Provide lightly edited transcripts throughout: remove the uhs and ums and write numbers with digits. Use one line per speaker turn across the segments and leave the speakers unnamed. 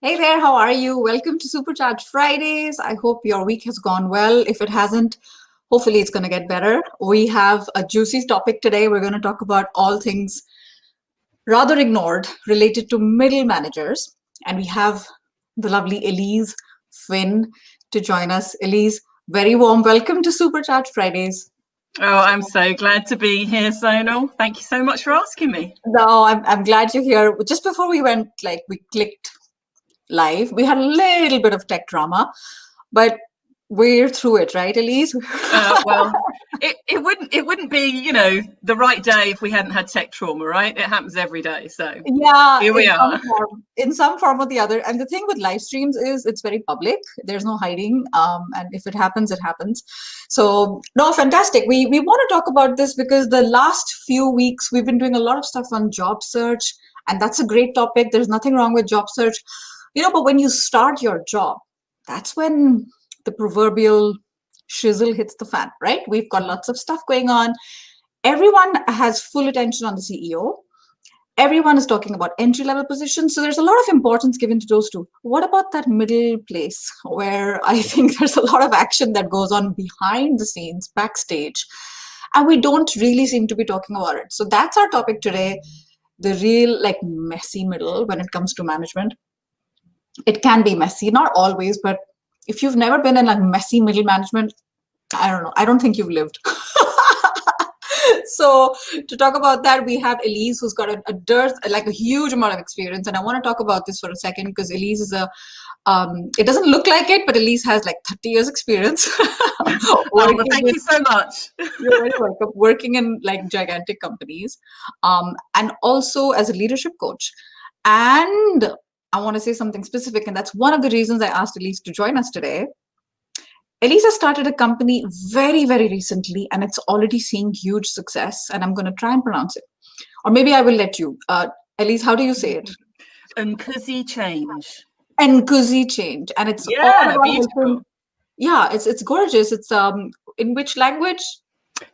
Hey there, how are you? Welcome to Supercharged Fridays. I hope your week has gone well. If it hasn't, hopefully it's going to get better. We have a juicy topic today. We're going to talk about all things rather ignored related to middle managers. And we have the lovely Elise Finn to join us. Elise, very warm welcome to Supercharged Fridays.
Oh, I'm so glad to be here, Sonal. Thank you so much for asking me.
No, I'm glad you're here. Just before we went, we clicked live. We had a little bit of tech drama, but we're through it, right, Elise?
Well, it wouldn't be, the right day if we hadn't had tech trauma, right? It happens every day. So
Yeah,
here we are.
In some form or the other. And the thing with live streams is it's very public. There's no hiding. And if it happens, it happens. So no, fantastic. We want to talk about this because the last few weeks we've been doing a lot of stuff on job search, and that's a great topic. There's nothing wrong with job search, but when you start your job, that's when the proverbial shizzle hits the fan, right? We've got lots of stuff going on. Everyone has full attention on the CEO. Everyone is talking about entry level positions. So there's a lot of importance given to those two. What about that middle place where I think there's a lot of action that goes on behind the scenes, backstage, and we don't really seem to be talking about it. So that's our topic today, the real messy middle when it comes to management. It can be messy, not always, but if you've never been in messy middle management, I don't know. I don't think you've lived. So to talk about that, we have Elise, who's got a huge amount of experience. And I want to talk about this for a second because Elise is it doesn't look like it, but Elise has 30 years experience.
Well, thank you so much.
You're very welcome. Working in gigantic companies, and also as a leadership coach. And I want to say something specific, and that's one of the reasons I asked Elise to join us today. Elisa started a company very, very recently, and it's already seeing huge success. And I'm going to try and pronounce it. Or maybe I will let you. Elise, how do you say it?
Untitled Change.
Untitled Change. And it's all about
beautiful.
Yeah, it's gorgeous. It's in which language?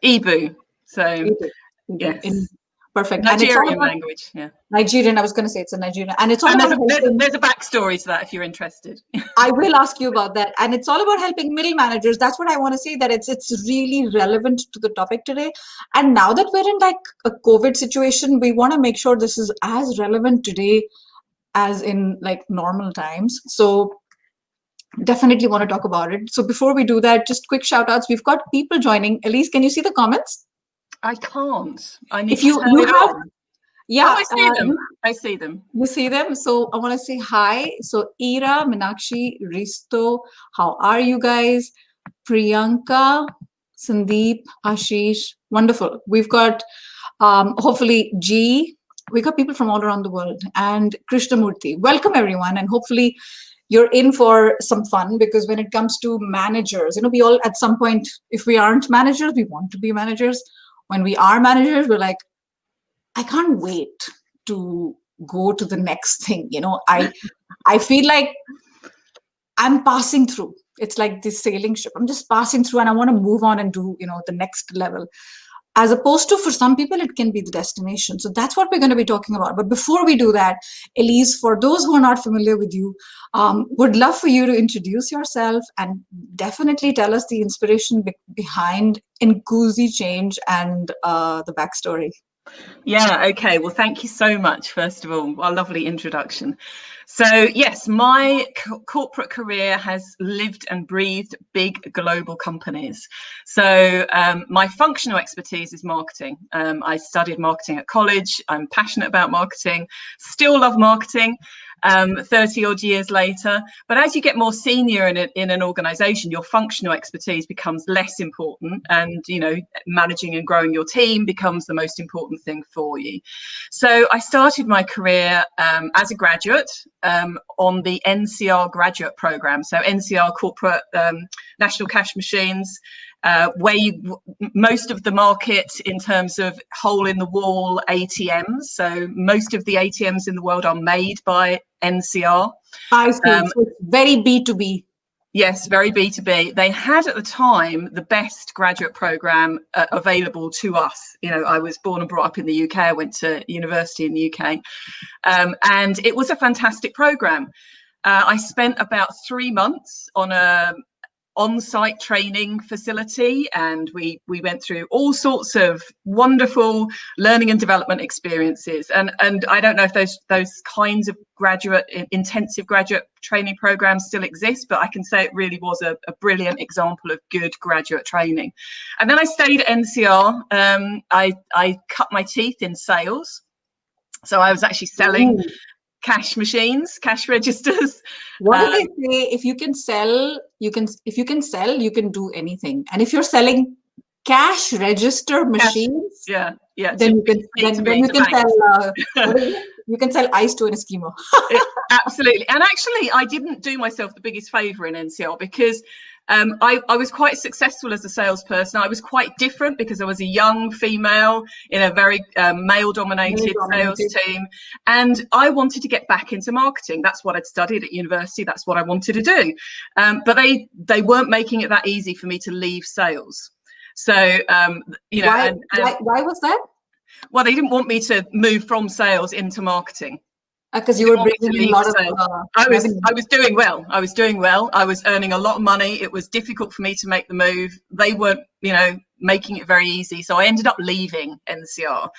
Ibu. So
Ibu.
yes.
Perfect.
Nigerian language, yeah.
Nigerian, I was going to say it's a Nigerian. And it's all about
there's a backstory to that if you're interested.
I will ask you about that. And it's all about helping middle managers. That's what I want to say, that it's really relevant to the topic today. And now that we're in a COVID situation, we want to make sure this is as relevant today as in normal times. So definitely want to talk about it. So before we do that, just quick shout outs. We've got people joining. Elise, can you see the comments?
I can't. I need to turn it on.
Yeah.
I see them. I see them.
You see them? So I want to say hi. So Ira, Minakshi, Risto, how are you guys? Priyanka, Sandeep, Ashish, wonderful. We've got hopefully G. We got people from all around the world, and Krishnamurthy. Welcome everyone, and hopefully you're in for some fun, because when it comes to managers, we all at some point, if we aren't managers, we want to be managers. When we are managers, we're like, I can't wait to go to the next thing. I feel like I'm passing through. It's like this sailing ship. I'm just passing through and I want to move on and do, the next level. As opposed to, for some people, it can be the destination. So that's what we're going to be talking about. But before we do that, Elise, for those who are not familiar with you, would love for you to introduce yourself and definitely tell us the inspiration behind Untitled Change and the backstory.
Yeah, okay. Well, thank you so much, first of all. A lovely introduction. So, yes, my corporate career has lived and breathed big global companies. So my functional expertise is marketing. I studied marketing at college. I'm passionate about marketing, still love marketing. 30 odd years later. But as you get more senior in an organization, your functional expertise becomes less important, and managing and growing your team becomes the most important thing for you. So I started my career as a graduate on the NCR graduate program. So NCR corporate national cash machines, where most of the market in terms of hole in the wall ATMs. So most of the ATMs in the world are made by NCR.
I see. So it's very B2B.
Yes, very B2B. They had at the time the best graduate program available to us. I was born and brought up in the UK. I went to university in the UK, and it was a fantastic program. I spent about 3 months on a on-site training facility, and we went through all sorts of wonderful learning and development experiences, and I don't know if those kinds of intensive graduate training programs still exist, but I can say it really was a brilliant example of good graduate training. And then I stayed at NCR. I cut my teeth in sales, so I was actually selling cash machines, cash registers.
What do they say? If you can sell, you can do anything. And if you're selling cash register machines, then you can sell you can sell ice to an Eskimo.
Absolutely. And actually, I didn't do myself the biggest favor in NCR, because I was quite successful as a salesperson. I was quite different because I was a young female in a very male-dominated sales team, and I wanted to get back into marketing. That's what I'd studied at university. That's what I wanted to do. But they weren't making it that easy for me to leave sales. So
why was that?
Well, they didn't want me to move from sales into marketing.
Because you were bringing in a lot of
I was doing well. I was earning a lot of money. It was difficult for me to make the move. They weren't, making it very easy. So I ended up leaving NCR.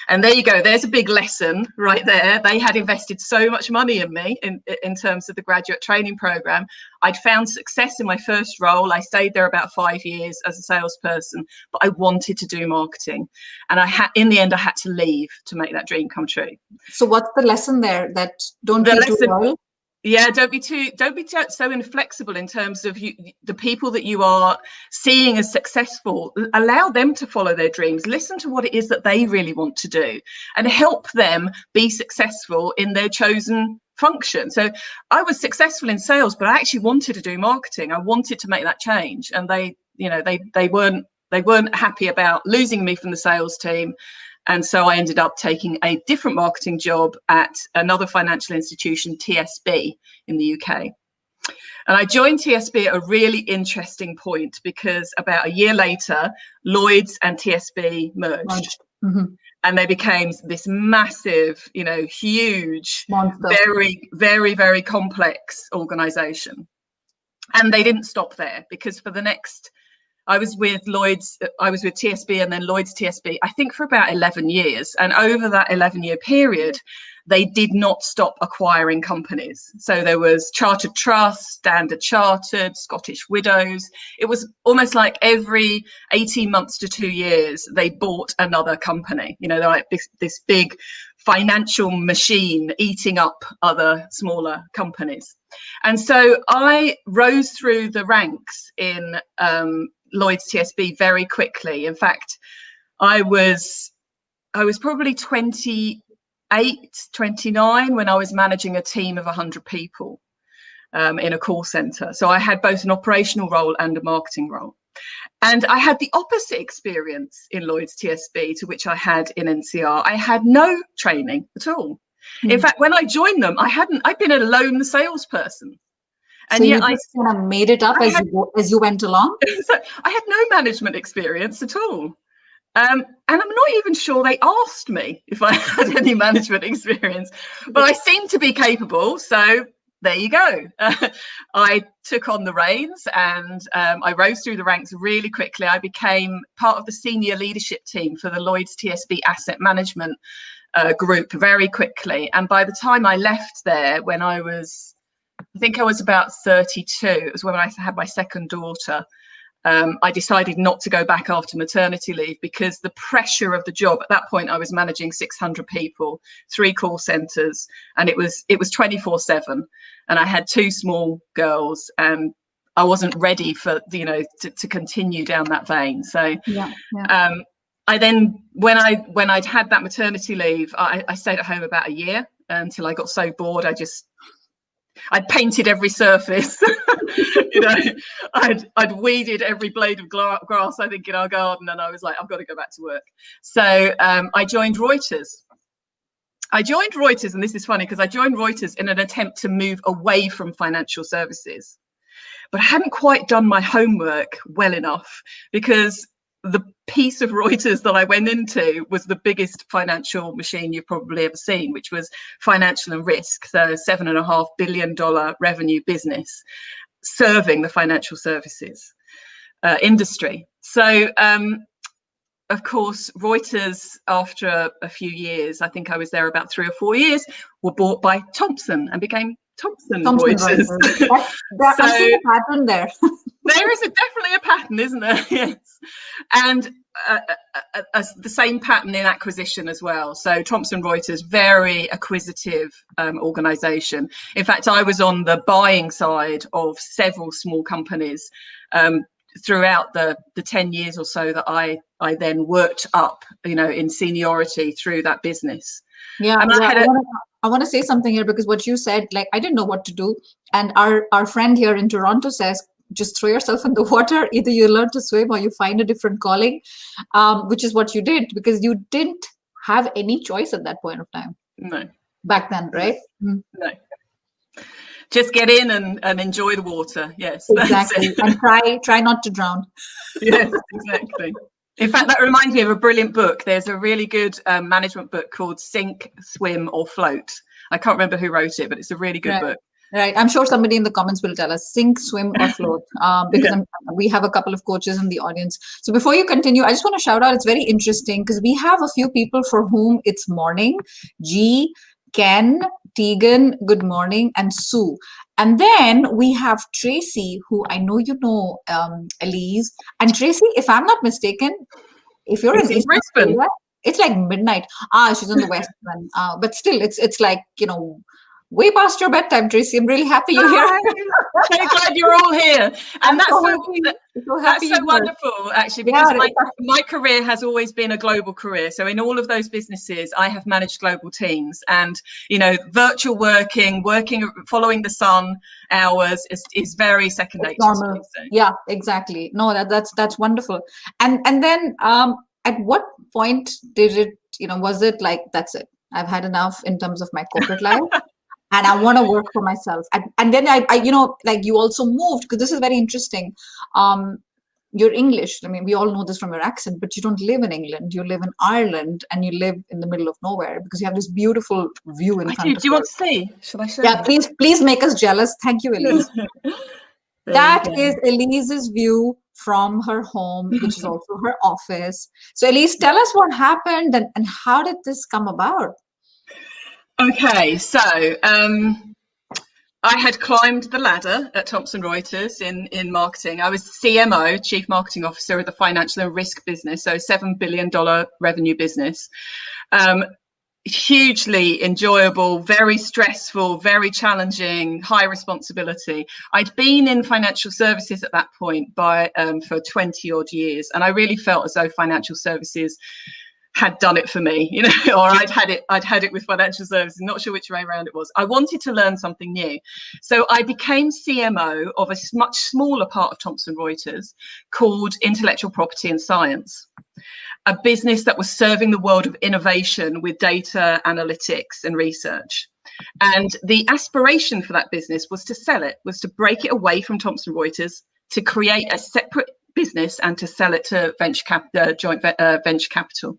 And there you go. There's a big lesson right there. They had invested so much money in me in terms of the graduate training program. I'd found success in my first role. I stayed there about 5 years as a salesperson, but I wanted to do marketing. And in the end, I had to leave to make that dream come true.
So what's the lesson there? That don't be too loyal?
Yeah, don't be so inflexible in terms of the people that you are seeing as successful. Allow them to follow their dreams. Listen to what it is that they really want to do, and help them be successful in their chosen function. So I was successful in sales, but I actually wanted to do marketing. I wanted to make that change, and they weren't happy about losing me from the sales team. And so I ended up taking a different marketing job at another financial institution, TSB, in the UK. And I joined TSB at a really interesting point, because about a year later, Lloyds and TSB merged. Mm-hmm. And they became this massive, huge, monster. Very, very, very complex organization. And they didn't stop there, because for the next... I was with TSB and then Lloyds TSB, I think, for about 11 years. And over that 11-year period, they did not stop acquiring companies. So there was Chartered Trust, Standard Chartered, Scottish Widows. It was almost like every 18 months to 2 years, they bought another company. They're like this big financial machine eating up other smaller companies. And so I rose through the ranks in Lloyds TSB very quickly. In fact, I was probably 28, 29 when I was managing a team of 100 people in a call center. So I had both an operational role and a marketing role. And I had the opposite experience in Lloyds TSB to which I had in NCR. I had no training at all. In fact, when I joined them, I'd been a lone salesperson.
And so yet I kind of made it up as you went along?
So I had no management experience at all. And I'm not even sure they asked me if I had any management experience, but I seemed to be capable. So there you go. I took on the reins, and I rose through the ranks really quickly. I became part of the senior leadership team for the Lloyds TSB asset management group very quickly. And by the time I left there, when I think I was about 32, it was when I had my second daughter. I decided not to go back after maternity leave, because the pressure of the job at that point, I was managing 600 people, 3 call centers, and it was 24/7. And I had 2 small girls, and I wasn't ready for, to continue down that vein. So I then, when I'd had that maternity leave, I stayed at home about a year until I got so bored. I'd painted every surface, I'd weeded every blade of grass, I think, in our garden, and I was like, I've got to go back to work. So I joined Reuters. And this is funny, because I joined Reuters in an attempt to move away from financial services. But I hadn't quite done my homework well enough, because the piece of Reuters that I went into was the biggest financial machine you've probably ever seen, which was financial and risk. So $7.5 billion revenue business serving the financial services industry. So, of course, Reuters, after a few years, I think I was there about 3 or 4 years, were bought by Thomson and became Thomson Reuters.
So, I'm seeing a pattern there.
There is definitely a pattern, isn't there? Yes. And the same pattern in acquisition as well. So Thomson Reuters, very acquisitive organisation. In fact, I was on the buying side of several small companies throughout the 10 years or so that I then worked up, in seniority through that business.
Yeah, I want to say something here, because what you said, like, I didn't know what to do. And our friend here in Toronto says, just throw yourself in the water. Either you learn to swim or you find a different calling, which is what you did, because you didn't have any choice at that point of time.
No.
Back then, right?
No. Just get in and enjoy the water. Yes.
Exactly. And try not to drown.
Yes, exactly. In fact, that reminds me of a brilliant book. There's a really good management book called Sink, Swim or Float. I can't remember who wrote it, but it's a really good book.
Right. I'm sure somebody in the comments will tell us sink, swim, or float, because we have a couple of coaches in the audience. So before you continue, I just want to shout out, it's very interesting because we have a few people for whom it's morning. G, Ken, Tegan, good morning, and Sue. And then we have Tracy, who I know you know, Elise. And Tracy, if I'm not mistaken, if you're in East
Brisbane,
it's like midnight. She's in the West then. But still, it's like, way past your bedtime, Tracy. I'm really happy you're here.
I'm so glad you're all here. And that's so wonderful, actually, because my career has always been a global career. So in all of those businesses, I have managed global teams. And, virtual working, following the sun hours is very second nature to me, so.
Yeah, exactly. No, that's wonderful. And then at what point did it, was it like, that's it, I've had enough in terms of my corporate life? And I want to work for myself. And then I like you also moved, because this is very interesting. You're English. I mean, we all know this from your accent, but you don't live in England. You live in Ireland, and you live in the middle of nowhere, because you have this beautiful view in front of you.
Do you want to see? Shall I show
you? Please make us jealous. Thank you, Elise. That is Elise's view from her home, which is also her office. So Elise, tell us what happened and how did this come about?
Okay, so I had climbed the ladder at Thomson Reuters in marketing. I was CMO, Chief Marketing Officer of the financial and risk business, so $7 billion revenue business. Hugely enjoyable, very stressful, very challenging, high responsibility. I'd been in financial services at that point for 20 odd years, and I really felt as though financial services had done it for me, or I'd had it with financial services. Not sure which way around it was. I wanted to learn something new. So I became CMO of a much smaller part of Thomson Reuters called Intellectual Property and Science, a business that was serving the world of innovation with data analytics and research. And the aspiration for that business was to sell it, was to break it away from Thomson Reuters, to create a separate business and to sell it to joint venture capital.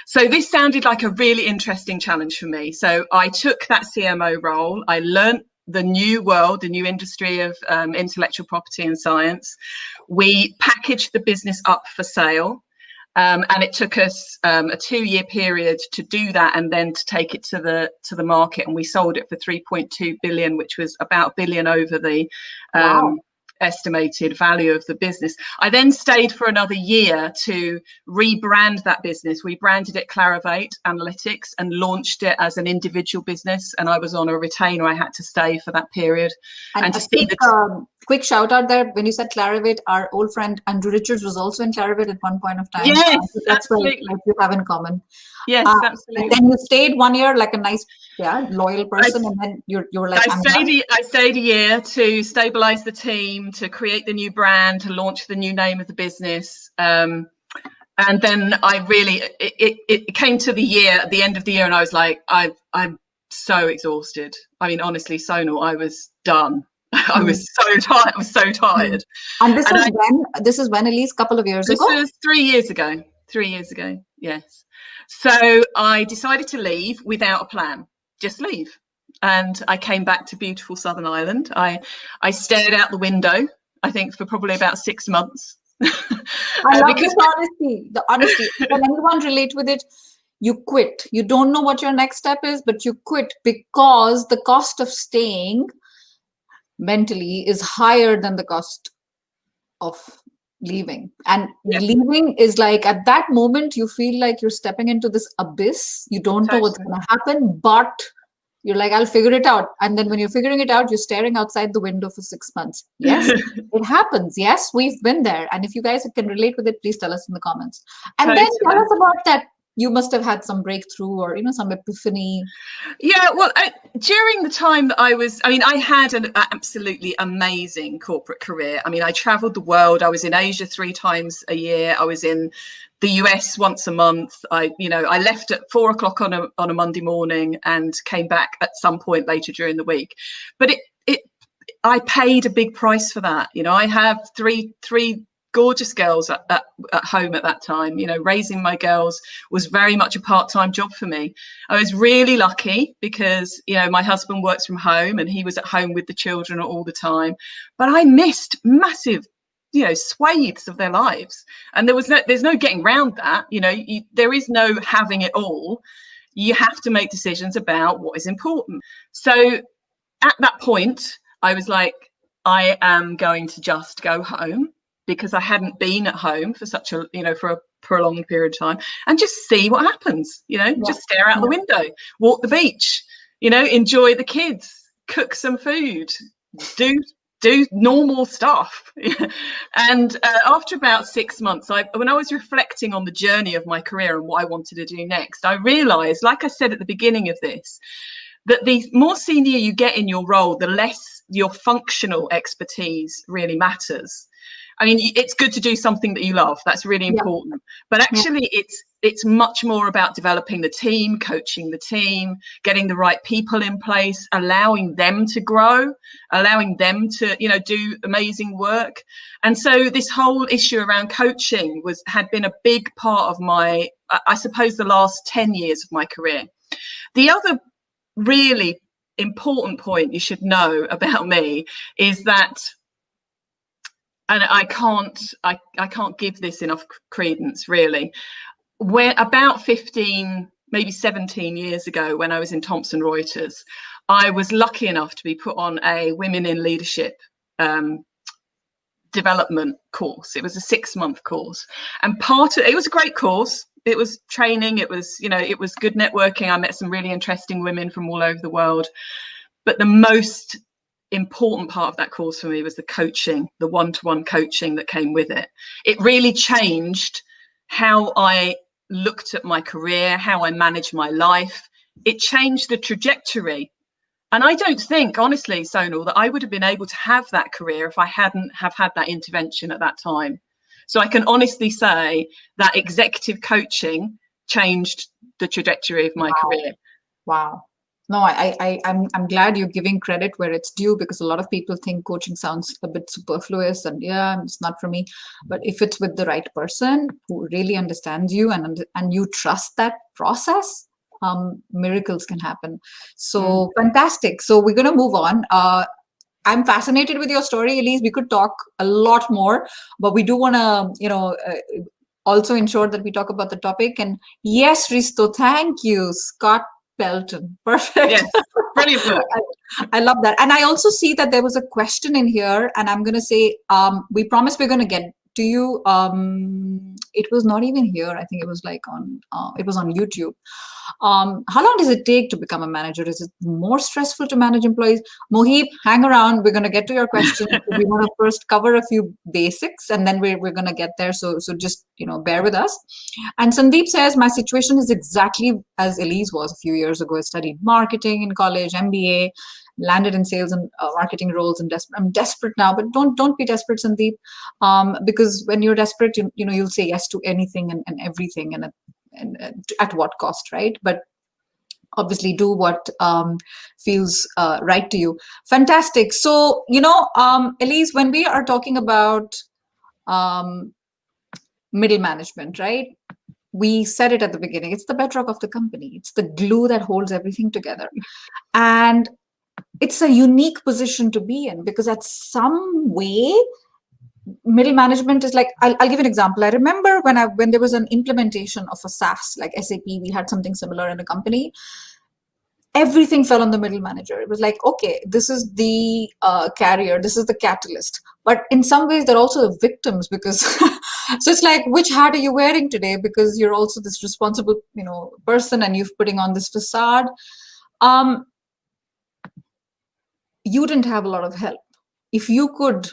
So this sounded like a really interesting challenge for me. So I took that CMO role. I learned the new world, the new industry of intellectual property and science. We packaged the business up for sale. And it took us a 2-year period to do that, and then to take it to the market. And we sold it for 3.2 billion, which was about $1 billion over the estimated value of the business. I then stayed for another year to rebrand that business. We branded it Clarivate Analytics and launched it as an individual business. And I was on a retainer. I had to stay for that period.
And to see quick shout out there, when you said Clarivate, our old friend Andrew Richards was also in Clarivate at one point of time.
Yes,
that's absolutely what you have in common.
Yes, absolutely.
And then you stayed 1 year like a nice, loyal person, and then you were like,
I stayed a year to stabilize the team, to create the new brand, to launch the new name of the business. And then it came to the end of the year, and I was like, I'm so exhausted. I mean, honestly, Sonal, I was done. I was so tired. I was so tired.
And this is when Elise, couple of years
This
ago.
was 3 years ago. 3 years ago, yes. So I decided to leave without a plan. Just leave. And I came back to beautiful Southern Ireland. I stared out the window, I think, for probably about 6 months.
I love this honesty. The honesty. Can anyone relate with it? You quit. You don't know what your next step is, but you quit because the cost of staying mentally is higher than the cost of leaving. And leaving is like, at that moment, you feel like you're stepping into this abyss. You don't know what's going to happen, but you're like, I'll figure it out. And then when you're figuring it out, you're staring outside the window for 6 months. Yes, it happens. Yes, we've been there. And if you guys can relate with it, please tell us in the comments. And then tell us about that. You must have had some breakthrough or, some epiphany.
Yeah, well, during the time that I had an absolutely amazing corporate career. I mean, I traveled the world. I was in Asia 3 times a year. I was in the US once a month. I left at 4 o'clock on a Monday morning and came back at some point later during the week. But I paid a big price for that. I have three gorgeous girls at home at that time. Raising my girls was very much a part-time job for me. I was really lucky because my husband works from home and he was at home with the children all the time, but I missed massive swathes of their lives, and there's no getting around that. There is no having it all. You have to make decisions about what is important. So at that point I was like, I am going to just go home, because I hadn't been at home for such a for a prolonged period of time, and just see what happens. Just stare out the window, walk the beach, enjoy the kids, cook some food, do normal stuff. And after about 6 months, when I was reflecting on the journey of my career and what I wanted to do next, I realized, like I said at the beginning of this, that the more senior you get in your role, the less your functional expertise really matters. I mean, it's good to do something that you love. That's really important. But actually, it's much more about developing the team, coaching the team, getting the right people in place, allowing them to grow, allowing them to, do amazing work. And so this whole issue around coaching had been a big part of my, I suppose, the last 10 years of my career. The other really important point you should know about me is that, and I can't give this enough credence, really. When about 15, maybe 17 years ago, when I was in Thomson Reuters, I was lucky enough to be put on a Women in Leadership development course. It was a 6-month course, and it was a great course. It was training. It was, it was good networking. I met some really interesting women from all over the world. But the most important part of that course for me was the coaching, the one-to-one coaching that came with it. It really changed how I looked at my career, how I managed my life. It changed the trajectory. And I don't think, honestly, Sonal, that I would have been able to have that career if I hadn't have had that intervention at that time. So I can honestly say that executive coaching changed the trajectory of my career.
Wow. No, I'm glad you're giving credit where it's due, because a lot of people think coaching sounds a bit superfluous and it's not for me. But if it's with the right person who really understands you and you trust that process, miracles can happen. So fantastic. So we're going to move on. I'm fascinated with your story, Elise. We could talk a lot more, but we do want to, also ensure that we talk about the topic. And yes, Risto, thank you, Scott Pelton. Perfect.
Yes, brilliant work.
I love that. And I also see that there was a question in here, and I'm going to say, we promise we're going to get to you. It was not even here. I think it was like it was on YouTube. How long does it take to become a manager? Is it more stressful to manage employees? Mohib, hang around. We're going to get to your question. We want to first cover a few basics, and then we're going to get there. So just, bear with us. And Sandeep says, my situation is exactly as Elise was a few years ago. I studied marketing in college, MBA, landed in sales and marketing roles, and I'm desperate now. But don't be desperate, Sandeep, because when you're desperate, you'll say yes to anything and everything, and at what cost, right? But obviously do what feels right to you. Fantastic. So, Elise, when we are talking about um, middle management, right? We said it at the beginning, it's the bedrock of the company, it's the glue that holds everything together. And it's a unique position to be in because at some way middle management is like, I'll give you an example. I remember when there was an implementation of a SaaS like SAP, we had something similar in a company. Everything fell on the middle manager. It was like, okay, this is the carrier, this is the catalyst, but in some ways they're also the victims because so it's like, which hat are you wearing today? Because you're also this responsible person, and you're putting on this facade. um you didn't have a lot of help. If you could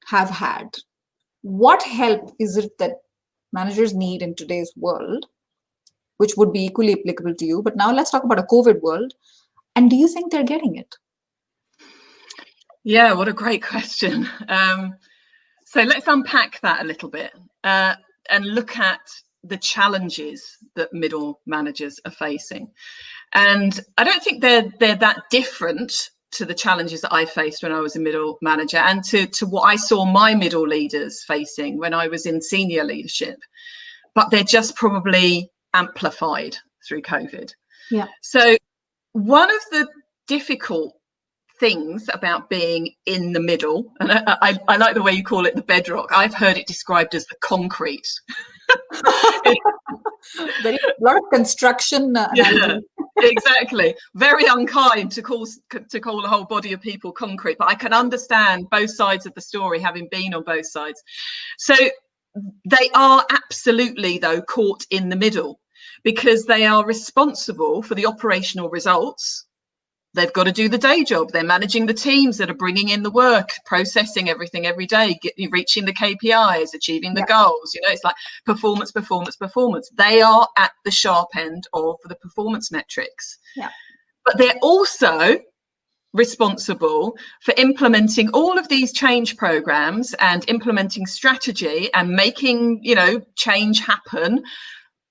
have had, what help is it that managers need in today's world, which would be equally applicable to you? But now let's talk about a COVID world. And do you think they're getting it?
Yeah, what a great question. So let's unpack that a little bit and look at the challenges that middle managers are facing. And I don't think they're that different to the challenges that I faced when I was a middle manager, and to what I saw my middle leaders facing when I was in senior leadership. But they're just probably amplified through COVID.
Yeah.
So one of the difficult things about being in the middle, and I like the way you call it the bedrock. I've heard it described as the concrete.
Very a lot of construction analogy.
Yeah, exactly. Very unkind to call a whole body of people concrete, but I can understand both sides of the story, having been on both sides. So they are absolutely, though, caught in the middle because they are responsible for the operational results. They've got to do the day job. They're managing the teams that are bringing in the work, processing everything every day, reaching the KPIs, achieving the goals. It's like performance, performance, performance. They are at the sharp end of the performance metrics.
Yeah.
But they're also responsible for implementing all of these change programs and implementing strategy and making, change happen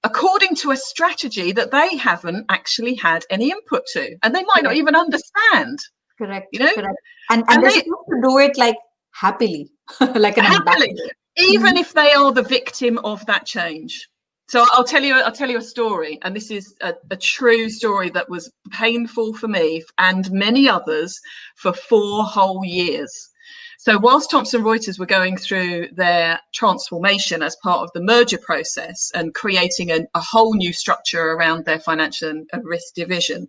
according to a strategy that they haven't actually had any input to, and they might not even understand.
Correct. Correct. And they're supposed to do it like happily, like an
happily, even if they are the victim of that change. So I'll tell you a story, and this is a true story that was painful for me and many others for 4 whole years. So whilst Thomson Reuters were going through their transformation as part of the merger process and creating a whole new structure around their financial and risk division,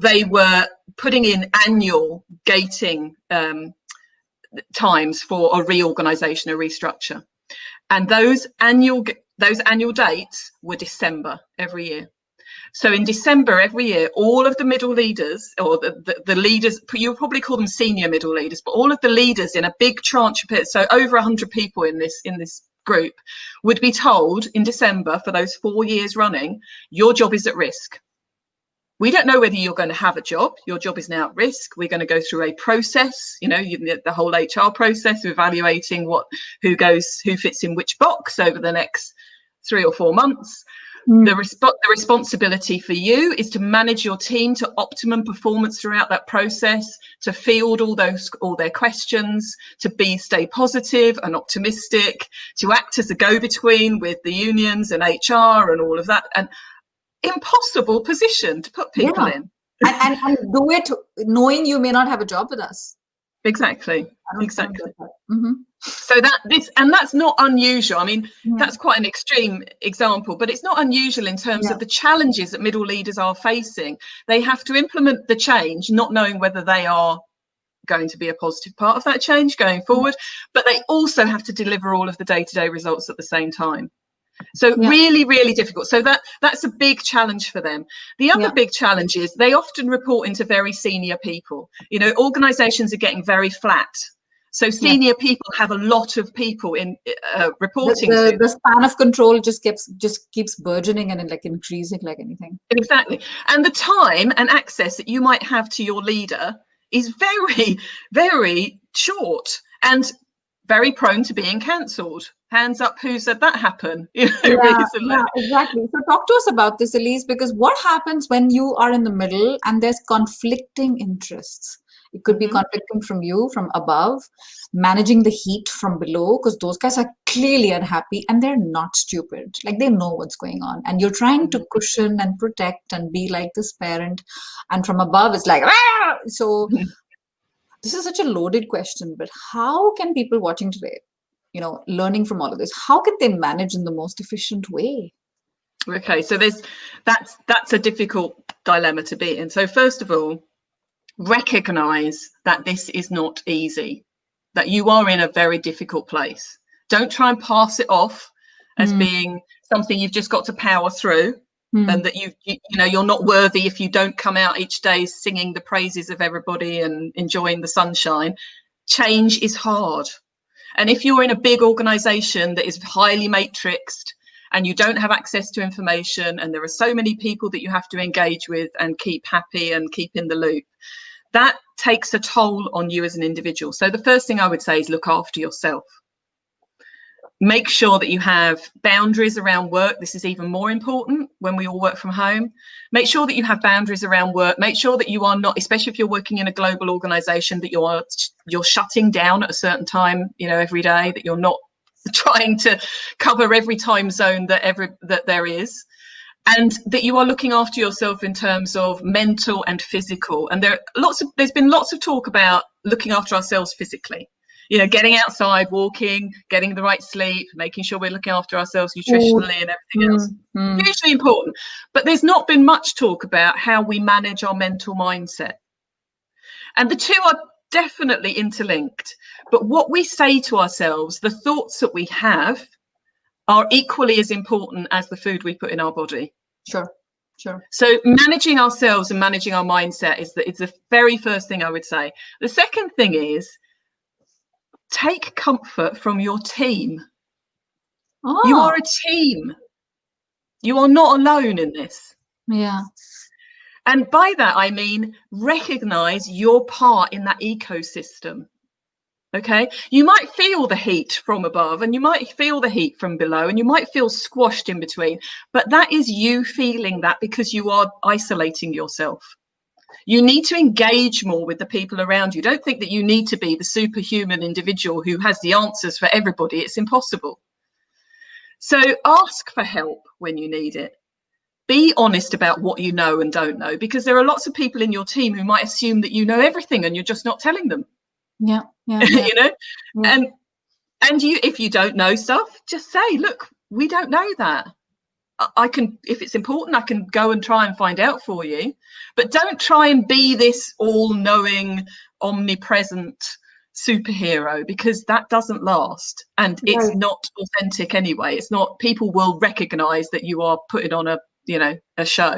they were putting in annual gating times for a reorganisation, a restructure. And those annual dates were December every year. So in December every year, all of the middle leaders, or the leaders, you'll probably call them senior middle leaders, but all of the leaders in a big tranche of it, so over 100 people in this group, would be told in December for those 4 years running, your job is at risk. We don't know whether you're going to have a job. Your job is now at risk. We're going to go through a process, the whole HR process of evaluating who fits in which box over the next 3 or 4 months. The responsibility for you is to manage your team to optimum performance throughout that process, to field all their questions, to stay positive and optimistic, to act as a go-between with the unions and HR and all of that. And impossible position to put people in.
And do it knowing you may not have a job with us.
Exactly. Mm-hmm. So that's not unusual. I mean, that's quite an extreme example, but it's not unusual in terms of the challenges that middle leaders are facing. They have to implement the change, not knowing whether they are going to be a positive part of that change going forward, but they also have to deliver all of the day-to-day results at the same time. So really, really difficult. So that's a big challenge for them. The other big challenge is they often report into very senior people. Organizations are getting very flat. So senior people have a lot of people in reporting to.
The span of control just keeps burgeoning and increasing like anything.
Exactly. And the time and access that you might have to your leader is very, very short. And very prone to being cancelled. Hands up, who said that happen,
Yeah,
recently?
yeah, exactly. So talk to us about this, Elise, because what happens when you are in the middle and there's conflicting interests? It could be
Hmm.
conflicting from you, from above, managing the heat from below, because those guys are clearly unhappy and they're not stupid. Like they know what's going on. And you're trying to cushion and protect and be like this parent. And from above, it's like, ah! So this is such a loaded question, but how can people watching today, learning from all of this, how can they manage in the most efficient way?
Okay, so that's a difficult dilemma to be in. So first of all, recognize that this is not easy, that you are in a very difficult place. Don't try and pass it off as
Hmm.
being something you've just got to power through,
Hmm.
and that you're not worthy if you don't come out each day singing the praises of everybody and enjoying the sunshine. Change is hard. And if you're in a big organization that is highly matrixed and you don't have access to information and there are so many people that you have to engage with and keep happy and keep in the loop, that takes a toll on you as an individual. So the first thing I would say is look after yourself. Make sure that you have boundaries around work. This is even more important when we all work from home. Make sure that you have boundaries around work. Make sure that you are not, especially if you're working in a global organization, that you're shutting down at a certain time, every day, that you're not trying to cover every time zone that there is, and that you are looking after yourself in terms of mental and physical. And there's been lots of talk about looking after ourselves physically, getting outside, walking, getting the right sleep, making sure we're looking after ourselves
Food.
nutritionally and everything
Hmm.
else.
Hmm.
Hugely important. But there's not been much talk about how we manage our mental mindset. And the two are definitely interlinked. But what we say to ourselves, the thoughts that we have, are equally as important as the food we put in our body.
Sure. Sure.
So managing ourselves and managing our mindset is the very first thing I would say. The second thing is take comfort from your team. You
Oh,
are a team. You are not alone in this.
yeah.
And by that, I mean, recognize your part in that ecosystem. Okay, you might feel the heat from above and you might feel the heat from below and you might feel squashed in between, but that is you feeling that because you are isolating yourself. You need to engage more with the people around you. Don't think that you need to be the superhuman individual who has the answers for everybody. It's impossible. So ask for help when you need it. Be honest about what you know and don't know, because there are lots of people in your team who might assume that you know everything and you're just not telling them.
Yeah. Yeah. Yeah.
you know
Yeah.
and if you don't know stuff, just say, look, we don't know that. I can, if it's important, I can go and try and find out for you, but don't try and be this all-knowing, omnipresent superhero, because that doesn't last and it's
Right.
not authentic anyway. It's not, people will recognize that you are putting on a show.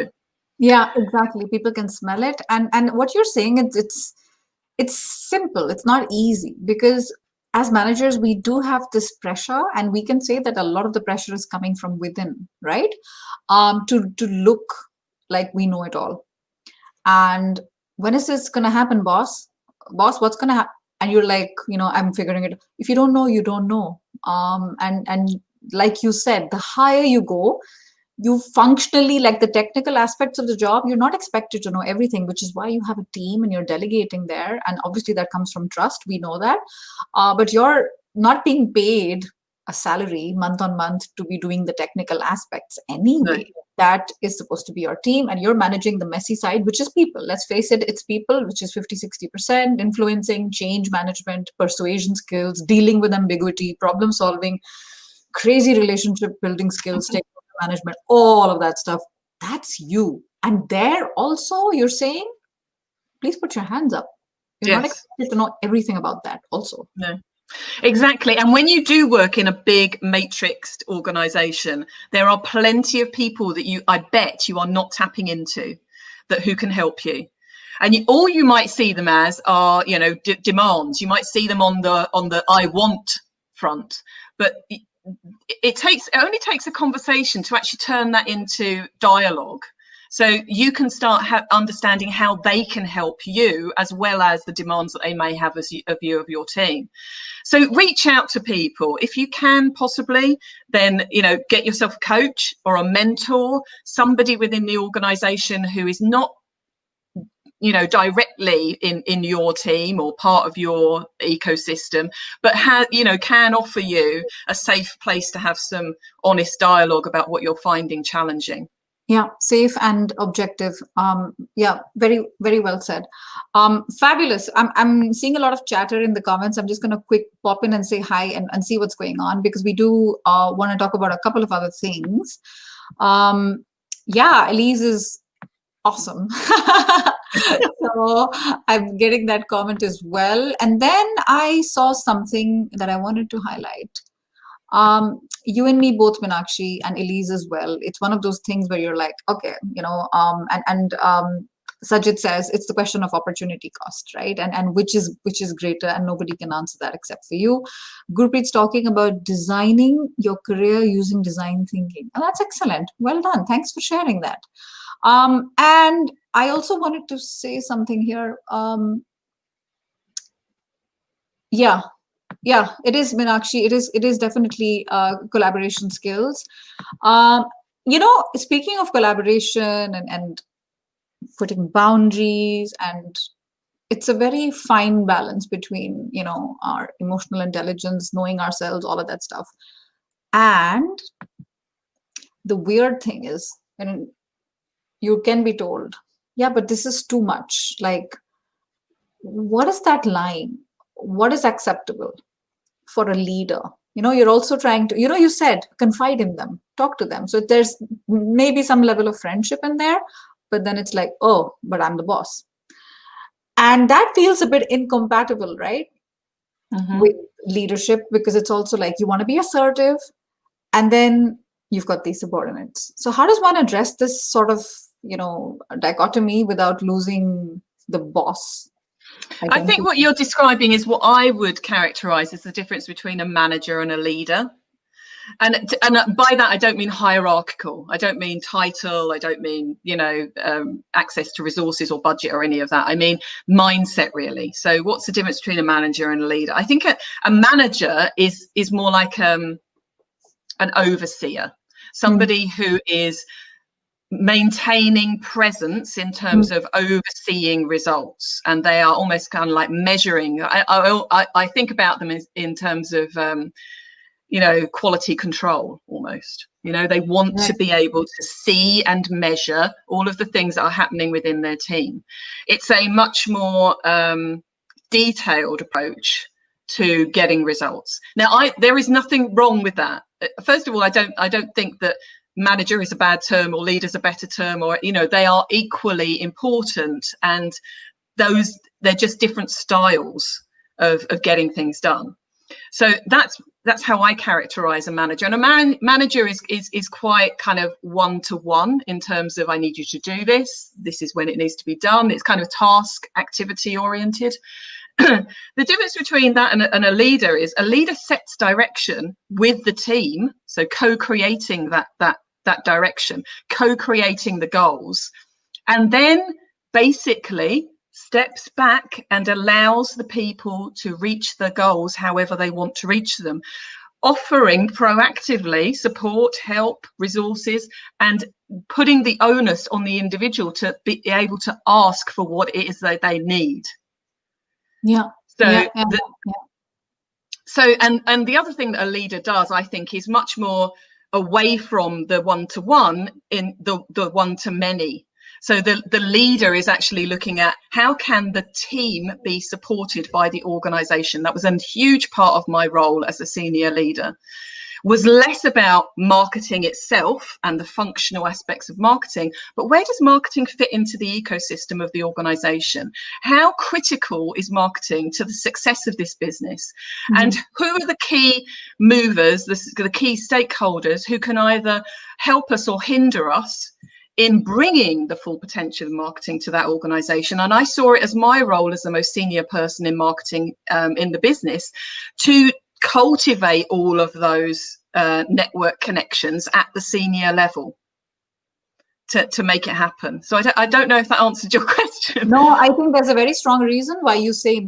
Yeah, exactly. People can smell it. And what you're saying, it's simple. It's not easy because as managers, we do have this pressure, and we can say that a lot of the pressure is coming from within, right? To look like we know it all. And when is this gonna happen, boss? Boss, what's gonna happen? And you're like, I'm figuring it. If you don't know, you don't know. And like you said, the higher you go, you functionally, like the technical aspects of the job, you're not expected to know everything, which is why you have a team and you're delegating there. And obviously that comes from trust, we know that. But you're not being paid a salary month on month to be doing the technical aspects
No.
anyway. That is supposed to be your team, and you're managing the messy side, which is people. Let's face it, it's people, which is 50-60%, influencing, change management, persuasion skills, dealing with ambiguity, problem solving, crazy relationship building skills, stakeholder management, all of that stuff. That's you. And there also, you're saying, please put your hands up. You're not
Yes.
expected to know everything about that, also.
No. Exactly. And when you do work in a big matrixed organization, there are plenty of people that I bet you are not tapping into, that who can help you. And all you might see them as are, demands. You might see them on the I want front, but it only takes a conversation to actually turn that into dialogue So you can start understanding how they can help you, as well as the demands that they may have of you of your team. So reach out to people if you can, possibly. Then, you know, get yourself a coach or a mentor, somebody within the organization who is not, you know, directly in your team or part of your ecosystem, but you know, can offer you a safe place to have some honest dialogue about what you're finding challenging.
Yeah, safe and objective. Yeah, very, very well said. Fabulous. I'm seeing a lot of chatter in the comments. I'm just going to quick pop in and say hi and see what's going on, because we do want to talk about a couple of other things. Yeah, Elise is awesome. So I'm getting that comment as well. And then I saw something that I wanted to highlight. You and me both, Meenakshi, and Elise as well. It's one of those things where you're like, okay, you know, Sajid says it's the question of opportunity cost, right? And which is greater, and nobody can answer that except for you. Gurpreet's talking about designing your career using design thinking. And that's excellent. Well done. Thanks for sharing that. And I also wanted to say something here. Yeah, it is, Meenakshi. It is definitely collaboration skills. Um, you know, speaking of collaboration and putting boundaries, and it's a very fine balance between, you know, our emotional intelligence, knowing ourselves, all of that stuff. And the weird thing is, when you can be told, yeah, but this is too much. Like, what is that line? What is acceptable for a leader? You know, you're also trying to, you know, you said confide in them, talk to them. So there's maybe some level of friendship in there, but then it's like, oh, but I'm the boss. And that feels a bit incompatible, right? With leadership, because it's also like you want to be assertive, and then you've got these subordinates. So how does one address this sort of, you know, dichotomy without losing the boss
I think
identity?
what you're describing is what I would characterize as the difference between a manager and a leader. And by that, I don't mean hierarchical. I don't mean title. I don't mean, you know, access to resources or budget or any of that. I mean mindset, really. So what's the difference between a manager and a leader? I think a manager is more like an overseer, somebody who is maintaining presence in terms of overseeing results, and they are almost kind of like measuring. I think about them in terms of you know, quality control almost. You know, they want to be able to see and measure all of the things that are happening within their team. It's a much more detailed approach to getting results. Now, there is nothing wrong with that. First of all, I don't think that manager is a bad term or leader is a better term, or, you know, they are equally important, and they're just different styles of getting things done. So that's how I characterize a manager. And a manager is quite kind of one-to-one in terms of, I need you to do this. This is when it needs to be done. It's kind of task activity oriented. The difference between that and a leader is a leader sets direction with the team. So co-creating that direction, co-creating the goals, and then basically steps back and allows the people to reach the goals however they want to reach them, offering proactively support, help, resources, and putting the onus on the individual to be able to ask for what it is that they need. So and the other thing that a leader does, I think, is much more away from the one-to-one in the one-to-many. So the leader is actually looking at how can the team be supported by the organization. That was a huge part of my role as a senior leader, was less about marketing itself and the functional aspects of marketing, but where does marketing fit into the ecosystem of the organization? How critical is marketing to the success of this business? And who are the key movers, the key stakeholders who can either help us or hinder us in bringing the full potential of marketing to that organization? And I saw it as my role as the most senior person in marketing in the business to cultivate all of those network connections at the senior level. to make it happen. So I don't know if that answered your question.
No, I think there's a very strong reason why you say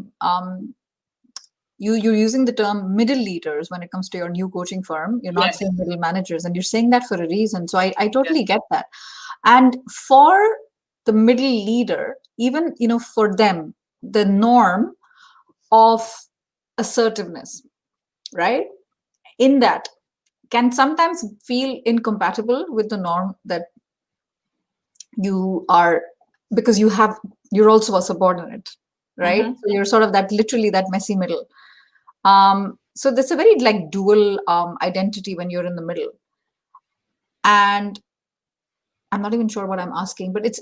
you're using the term middle leaders when it comes to your new coaching firm. You're not
Yes.
saying middle managers, and you're saying that for a reason. So I totally get that. And for the middle leader, even, for them, the norm of assertiveness, right, in that can sometimes feel incompatible with the norm that you are, because you're also a subordinate, right?
Mm-hmm.
So you're sort of literally that messy middle. So there's a very like dual identity when you're in the middle. And I'm not even sure what I'm asking, but it's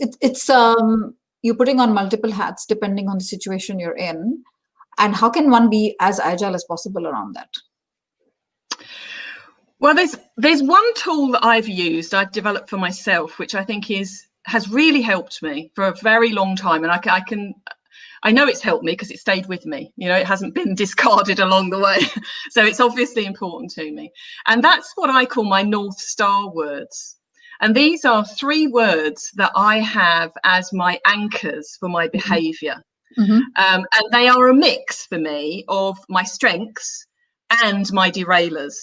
you're putting on multiple hats depending on the situation you're in. And how can one be as agile as possible around that?
Well, there's one tool that I've developed for myself, which I think has really helped me for a very long time, and I know it's helped me because it stayed with me. It hasn't been discarded along the way, so it's obviously important to me. And that's what I call my North Star words. And these are 3 words that I have as my anchors for my behavior.
Mm-hmm.
And they are a mix for me of my strengths and my derailers,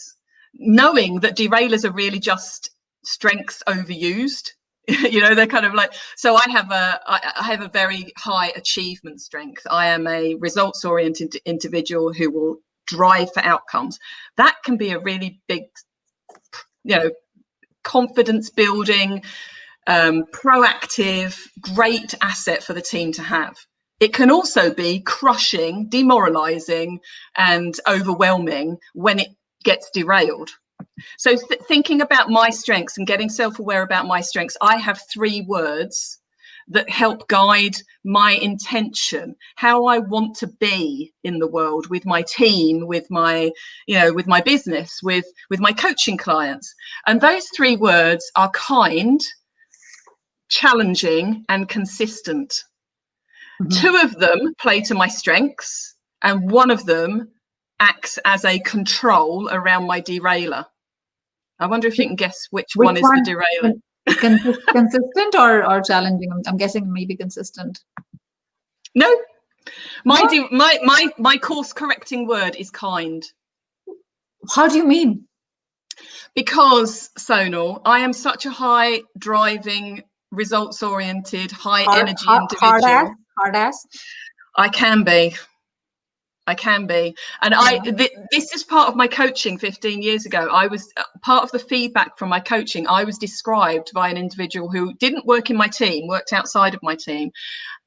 knowing that derailers are really just strengths overused. They're kind of like, so I have a very high achievement strength. I am a results oriented individual who will drive for outcomes. That can be a really big, confidence building, proactive, great asset for the team to have. It can also be crushing, demoralizing, and overwhelming when it gets derailed. So thinking about my strengths and getting self-aware about my strengths, I have 3 words that help guide my intention, how I want to be in the world with my team, with my, with my business, with my coaching clients. And those 3 words are kind, challenging, and consistent. Mm-hmm. 2 of them play to my strengths, and 1 of them acts as a control around my derailer. I wonder if you can guess which one is the derailer.
Consistent or challenging? I'm guessing maybe consistent.
No, my course correcting word is kind.
How do you mean?
Because, Sonal, I am such a high driving, results oriented, high energy individual.
Hard ass.
I can be. And this is part of my coaching 15 years ago. I was part of the feedback from my coaching. I was described by an individual who didn't work in my team, worked outside of my team,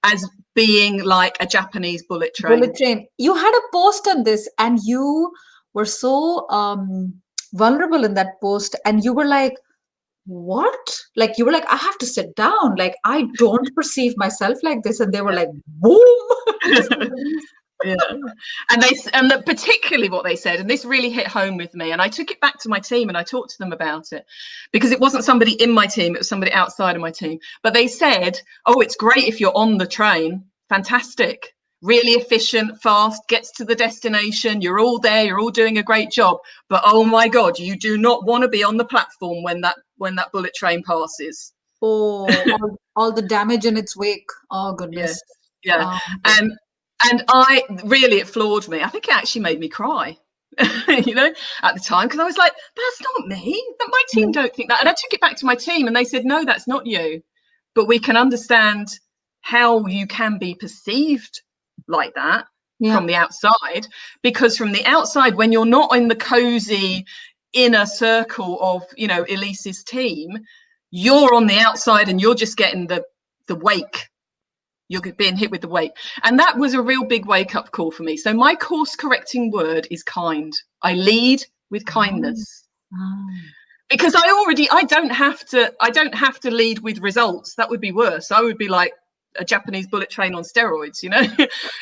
as being like a Japanese bullet train.
You had a post on this, and you were so vulnerable in that post, and you were like, what? Like, you were like, I have to sit down. Like, I don't perceive myself like this. And they were like, boom.
Yeah, and particularly what they said, and this really hit home with me, and I took it back to my team and I talked to them about it, because it wasn't somebody in my team, it was somebody outside of my team. But they said, oh, it's great if you're on the train, fantastic, really efficient, fast, gets to the destination, you're all there, you're all doing a great job, but oh my god, you do not want to be on the platform when that bullet train passes.
All the damage in its wake. Oh goodness.
Yeah. And it floored me. I think it actually made me cry, at the time, because I was like, that's not me. My team don't think that. And I took it back to my team and they said, no, that's not you. But we can understand how you can be perceived like that from the outside, because from the outside, when you're not in the cozy inner circle of, Elise's team, you're on the outside and you're just getting the wake. You're being hit with the weight. And that was a real big wake-up call for me. So my course correcting word is kind. I lead with kindness. Because I don't have to lead with results. That would be worse. I would be like a Japanese bullet train on steroids,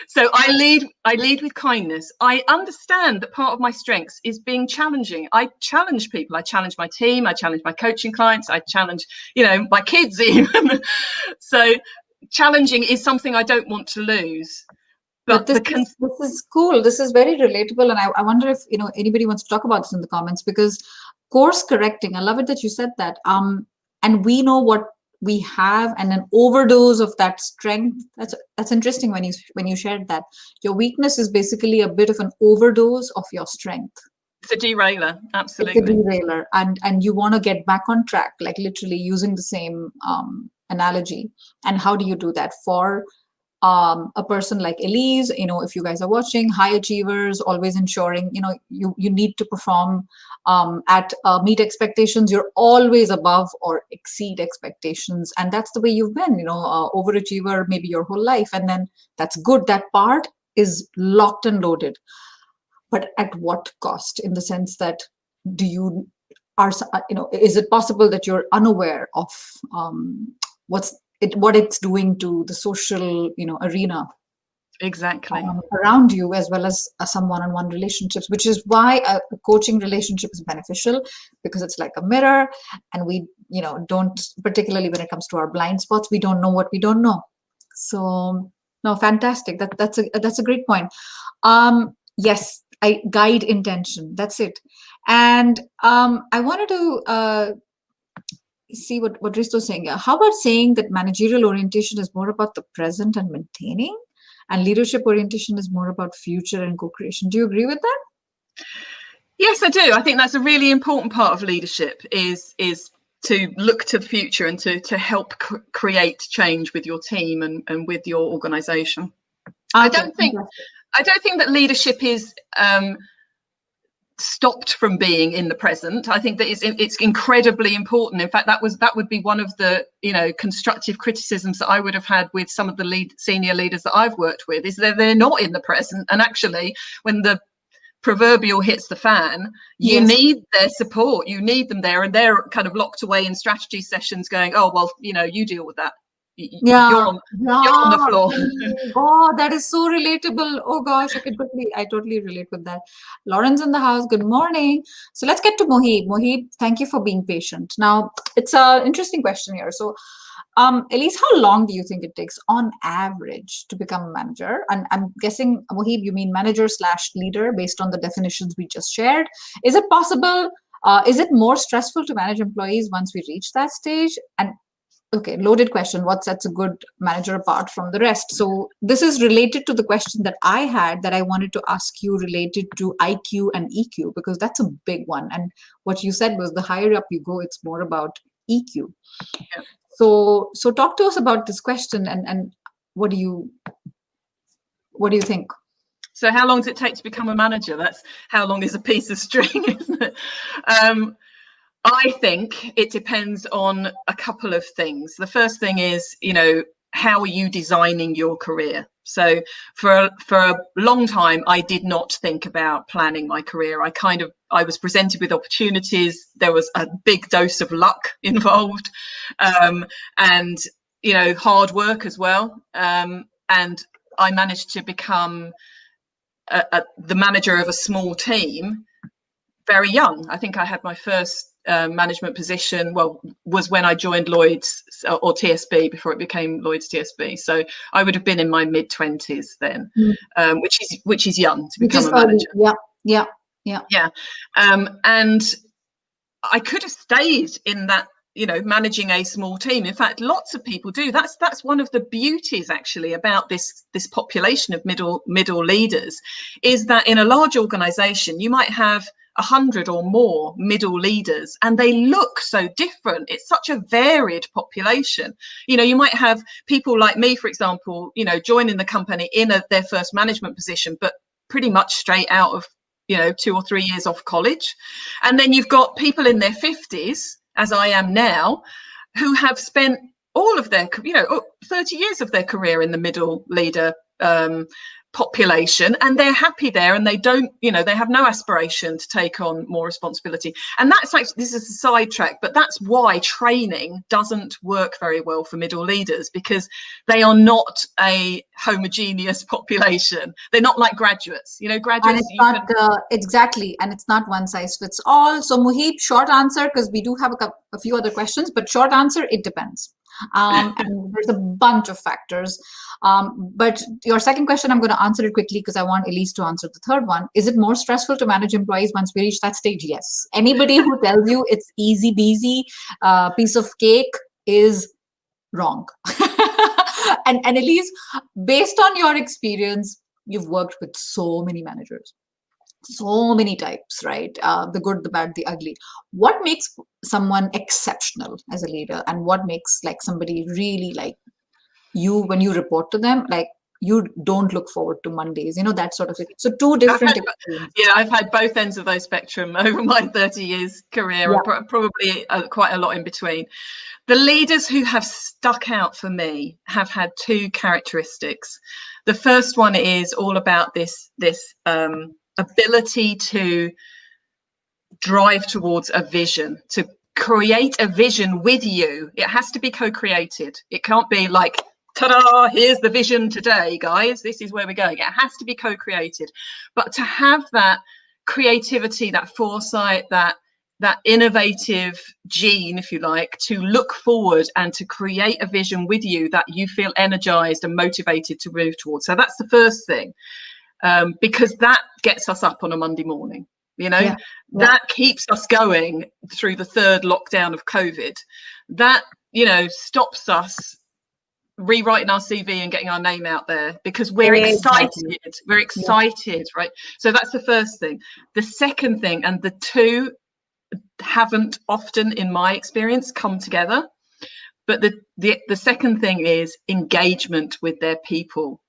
So I lead with kindness. I understand that part of my strengths is being challenging. I challenge people. I challenge my team. I challenge my coaching clients. I challenge, my kids even. So challenging is something I don't want to lose. But
this is cool. This is very relatable. And I wonder if, anybody wants to talk about this in the comments, because course correcting, I love it that you said that. And we know what we have, and an overdose of that strength. That's interesting when you shared that. Your weakness is basically a bit of an overdose of your strength.
It's a derailer,
It's a
absolutely.
derailer, and you want to get back on track, like literally using the same analogy. And how do you do that for a person like Elise? If you guys are watching, high achievers, always ensuring, you need to perform at meet expectations. You're always above or exceed expectations, and that's the way you've been. Overachiever maybe your whole life, and then that's good. That part is locked and loaded. But at what cost? In the sense that, do you are is it possible that you're unaware of what it's doing to the social arena
Exactly.
around you, as well as some one-on-one relationships, which is why a coaching relationship is beneficial, because it's like a mirror, and we don't, particularly when it comes to our blind spots, we don't know what we don't know. So no, fantastic. That's a great point. Yes, I guide intention. That's it. And I wanted to see what Risto's saying. How about saying that managerial orientation is more about the present and maintaining, and leadership orientation is more about future and co-creation? Do you agree with that?
Yes, I do. I think that's a really important part of leadership, is to look to the future and to help create change with your team and with your organization. I don't think that leadership is stopped from being in the present. I think that it's incredibly important. In fact, that would be one of the constructive criticisms that I would have had with some of the senior leaders that I've worked with, is that they're not in the present. And actually, when the proverbial hits the fan, you need their support. You need them there, and they're kind of locked away in strategy sessions going, oh well, you deal with that. You're on the floor.
Oh, that is so relatable. Oh gosh, I totally relate with that. Lauren's in the house. Good morning. So let's get to Mohib. Mohib, thank you for being patient. Now, it's an interesting question here. So, Elise, how long do you think it takes on average to become a manager? And I'm guessing, Mohib, you mean manager/leader based on the definitions we just shared. Is it possible? Is it more stressful to manage employees once we reach that stage? And okay, loaded question. What sets a good manager apart from the rest? So this is related to the question that I had, that I wanted to ask you, related to IQ and EQ, because that's a big one. And what you said was, the higher up you go, it's more about EQ.
Yeah.
So talk to us about this question, and what do you think?
So how long does it take to become a manager? That's how long is a piece of string, isn't it? I think it depends on a couple of things. The first thing is, how are you designing your career? So for a long time, I did not think about planning my career. I was presented with opportunities. There was a big dose of luck involved, and hard work as well. And I managed to become the manager of a small team very young. I think I had my first management position, was when I joined Lloyd's or TSB before it became Lloyd's TSB. So I would have been in my mid-20s then, which is young to become a manager.
Yeah.
And I could have stayed in that, managing a small team. In fact, lots of people do. That's one of the beauties actually about this population of middle leaders, is that in a large organization you might have 100 or more middle leaders, and they look so different. It's such a varied population. You might have people like me, for example, joining the company in their first management position, but pretty much straight out of 2 or 3 years off college. And then you've got people in their 50s, as I am now, who have spent all of their 30 years of their career in the middle leader population, and they're happy there, and they don't, they have no aspiration to take on more responsibility. And that's like, this is a sidetrack, but that's why training doesn't work very well for middle leaders, because they are not a homogeneous population. They're not like graduates. Graduates.
And it's not exactly, and it's not one size fits all. So Mohib, short answer, because we do have a few other questions, but short answer, it depends. And there's a bunch of factors. But your second question, I'm going to answer it quickly because I want Elise to answer the third one. Is it more stressful to manage employees once we reach that stage? Yes. Anybody who tells you it's easy peasy, piece of cake is wrong. And Elise, based on your experience, you've worked with so many managers, so many types, right? The good, the bad, the ugly. What makes someone exceptional as a leader, and what makes like somebody really like you when you report to them, like you don't look forward to Mondays, that sort of thing. So two
I've
different
had,
experiences.
yeah, I've had both ends of those spectrum over my 30 years career,
Yeah.
and probably quite a lot in between. The leaders who have stuck out for me have had two characteristics. The first one is all about this ability to drive towards a vision, to create a vision with you. It has to be co-created. It can't be like, ta-da, here's the vision today, guys, this is where we're going. It has to be co-created. But to have that creativity, that foresight, that innovative gene, if you like, to look forward and to create a vision with you that you feel energized and motivated to move towards. So that's the first thing, because that gets us up on a Monday morning. That keeps us going through the third lockdown of COVID. That, stops us rewriting our CV and getting our name out there because we're excited. We're excited, right? So that's the first thing. The second thing, and the two haven't often, in my experience, come together. But the second thing is engagement with their people.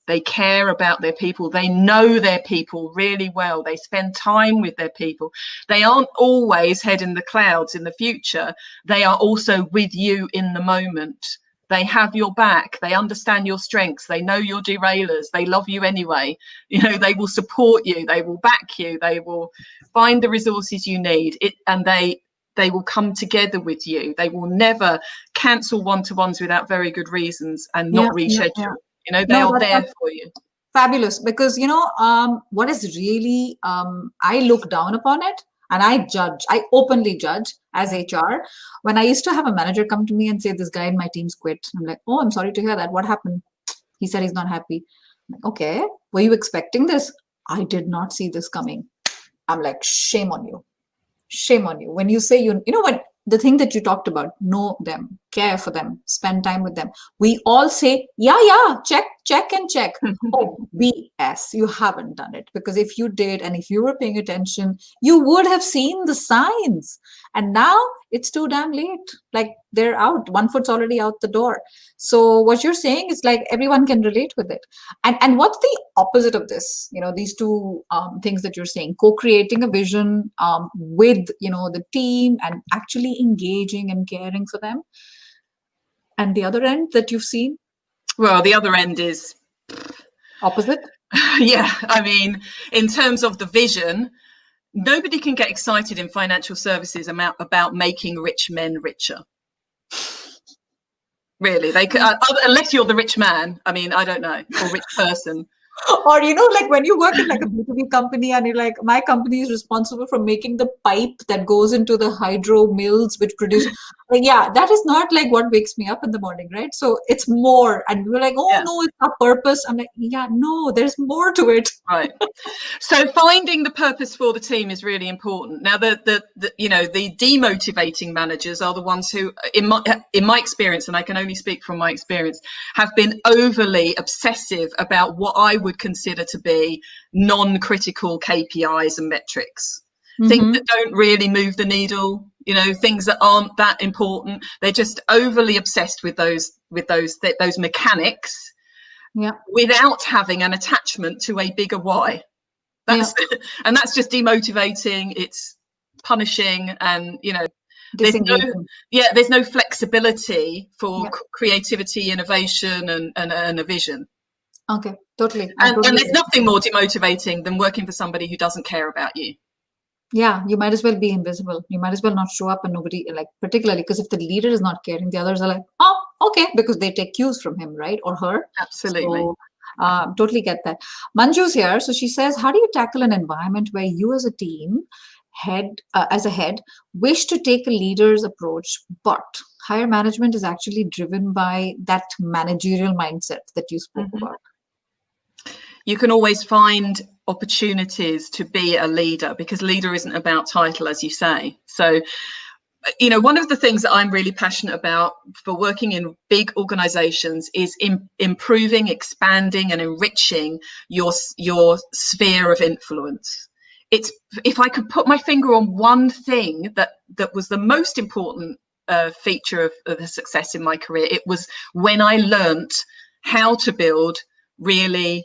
They care about their people. They know their people really well. They spend time with their people. They aren't always head in the clouds in the future. They are also with you in the moment. They have your back. They understand your strengths. They know your derailers. They love you anyway. They will support you. They will back you. They will find the resources you need. And they will come together with you. They will never cancel one-to-ones without very good reasons and not reschedule. They are there for you.
Fabulous. Because, what is really, I look down upon it and I openly judge as HR. When I used to have a manager come to me and say, this guy in my team's quit. I'm like, oh, I'm sorry to hear that. What happened? He said he's not happy. I'm like, okay, were you expecting this? I did not see this coming. I'm like, shame on you. Shame on you. When you say what the thing that you talked about, know them, care for them, spend time with them. We all say, yeah, check and check. Oh, BS, you haven't done it. Because if you did, and if you were paying attention, you would have seen the signs. And now it's too damn late. Like they're out. One foot's already out the door. So what you're saying is like everyone can relate with it. And what's the opposite of this? These two things that you're saying, co-creating a vision with, the team and actually engaging and caring for them. And the other end that you've seen?
Well, the other end is
opposite.
Yeah, I mean, in terms of the vision, nobody can get excited in financial services about making rich men richer. Really, they could, unless you're the rich man. I mean, I don't know, or rich person.
Or, like when you work in like a B2B company and you're like, my company is responsible for making the pipe that goes into the hydro mills, which produce, like, yeah, that is not like what wakes me up in the morning, right? So it's more. And we're like, oh, no, it's our purpose. I'm like, yeah, no, there's more to it.
Right. So finding the purpose for the team is really important. Now, the demotivating managers are the ones who, in my experience, and I can only speak from my experience, have been overly obsessive about what I would consider to be non-critical KPIs and metrics. Things that don't really move the needle, things that aren't that important. They're just overly obsessed with those mechanics, without having an attachment to a bigger why. And that's just demotivating. It's punishing, and there's no flexibility for creativity, innovation, and a vision.
Okay, totally.
And there's nothing more demotivating than working for somebody who doesn't care about you.
Yeah, you might as well be invisible. You might as well not show up, and nobody, like, particularly because if the leader is not caring, the others are like, oh, okay, because they take cues from him, right? Or her.
Absolutely.
So, totally get that. Manju's here. So she says, how do you tackle an environment where you as a team as a head, wish to take a leader's approach, but higher management is actually driven by that managerial mindset that you spoke about?
You can always find opportunities to be a leader, because leader isn't about title, as you say. So one of the things that I'm really passionate about for working in big organizations is improving, expanding and enriching your sphere of influence. It's, if I could put my finger on one thing that was the most important feature of the success in my career, it was when I learnt how to build really,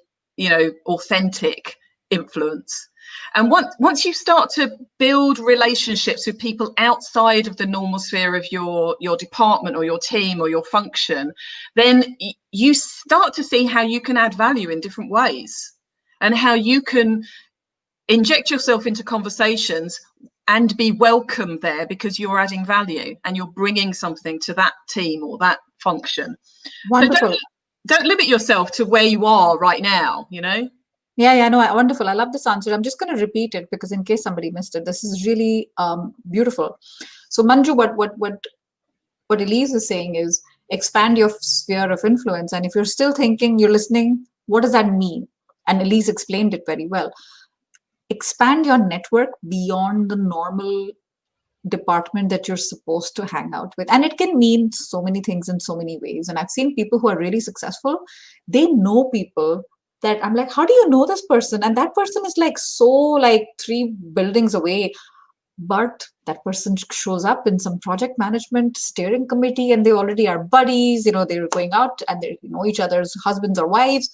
authentic influence. And once you start to build relationships with people outside of the normal sphere of your department or your team or your function, then you start to see how you can add value in different ways and how you can inject yourself into conversations and be welcome there because you're adding value and you're bringing something to that team or that function.
Wonderful.
So don't limit yourself to where you are right now,
Yeah, no, wonderful. I love this answer. I'm just going to repeat it because in case somebody missed it, this is really beautiful. So Manju, what Elise is saying is expand your sphere of influence. And if you're still thinking, you're listening, what does that mean? And Elise explained it very well. Expand your network beyond the normal department that you're supposed to hang out with. And it can mean so many things in so many ways. And I've seen people who are really successful, they know people that I'm like, how do you know this person? And that person is like so like 3 buildings away. But that person shows up in some project management steering committee and they already are buddies, they're going out and they know each other's husbands or wives.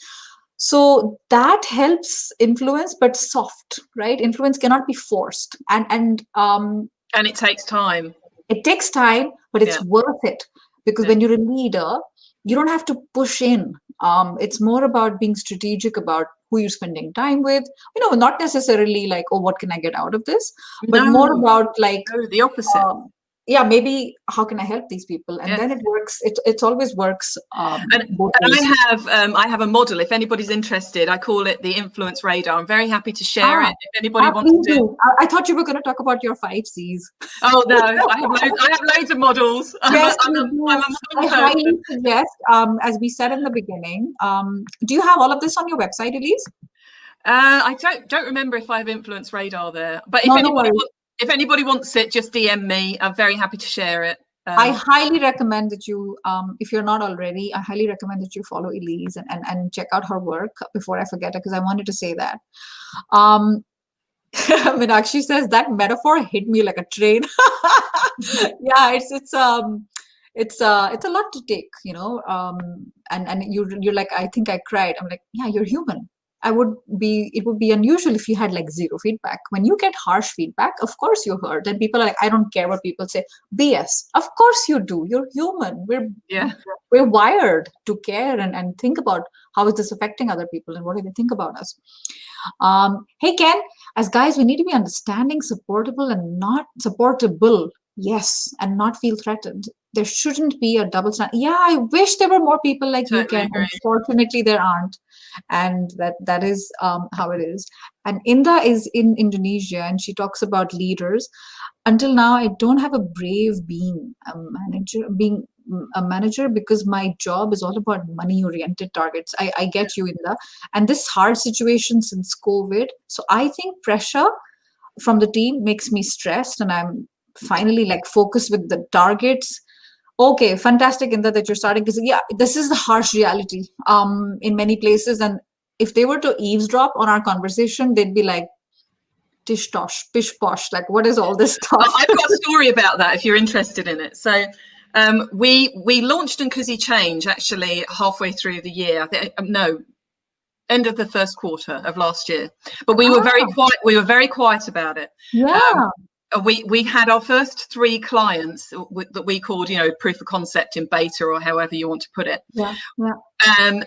So that helps influence, but soft, right? Influence cannot be forced. And
it takes time.
It takes time, but it's worth it. Because when you're a leader, you don't have to push in. It's more about being strategic about who you're spending time with. Not necessarily like, oh, what can I get out of this? But more about like
the opposite.
Maybe how can I help these people? And then it works. It always works.
And I have a model. If anybody's interested, I call it the influence radar. I'm very happy to share it. If anybody wants to.
I thought you were going to talk about your 5 C's.
Oh no, I have loads of models.
Yes, I highly suggest. As we said in the beginning, do you have all of this on your website, Elise?
I don't remember if I have influence radar there, but if anybody wants it, just DM me. I'm very happy to share it.
I highly recommend that you, if you're not already, I highly recommend that you follow Elise and check out her work before I forget it, because I wanted to say that. Meenakshi says that metaphor hit me like a train. Yeah, it's a lot to take, and you're like, I think I cried. I'm like, yeah, you're human. It would be unusual if you had like 0 feedback. When you get harsh feedback, of course you hurt. And people are like, I don't care what people say. BS. Of course you do. You're human. We're wired to care and think about how is this affecting other people and what do they think about us. Hey Ken, as guys, we need to be understanding, supportable, and not supportable. Yes, and not feel threatened. There shouldn't be a double standard. Yeah, I wish there were more people like you, Ken. Unfortunately, there aren't. And that is how it is. And Inda is in Indonesia, and she talks about leaders. Until now, I don't have a brave being a manager because my job is all about money-oriented targets. I get you, Inda. And this hard situation since COVID. So I think pressure from the team makes me stressed, and I'm finally like focused with the targets. Okay, fantastic, Inda, that you're starting, because this is the harsh reality in many places. And if they were to eavesdrop on our conversation, they'd be like, tish tosh, pish posh, like what is all this stuff?
I've got a story about that if you're interested in it. So we launched Untitled Change actually halfway through the year. End of the first quarter of last year, but we were very quiet. We were very quiet about it. We had our first 3 clients that we called, proof of concept in beta, or however you want to put it. And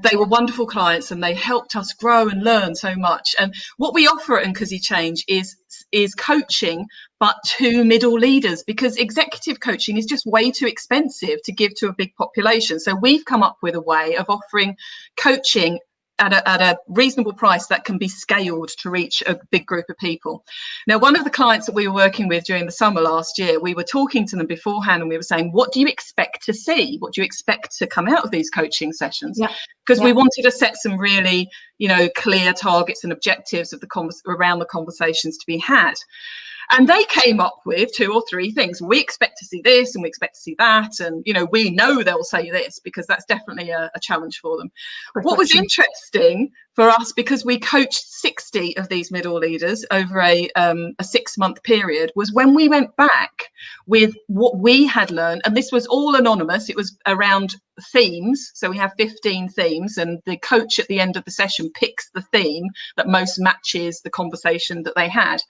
they were wonderful clients, and they helped us grow and learn so much. And what we offer at Untitled Change is coaching, but to middle leaders, because executive coaching is just way too expensive to give to a big population. So we've come up with a way of offering coaching at a reasonable price that can be scaled to reach a big group of people. Now, one of the clients that we were working with during the summer last year, we were talking to them beforehand, and we were saying, what do you expect to see? What do you expect to come out of these coaching sessions? Because we wanted to set some really, clear targets and objectives of around the conversations to be had. And they came up with 2 or 3 things. We expect to see this and we expect to see that. And, you know, we know they'll say this because that's definitely a challenge for them. What was interesting for us, because we coached 60 of these middle leaders over a 6-month period, was when we went back with what we had learned, and this was all anonymous, it was around themes. So we have 15 themes, and the coach at the end of the session picks the theme that most matches the conversation that they had.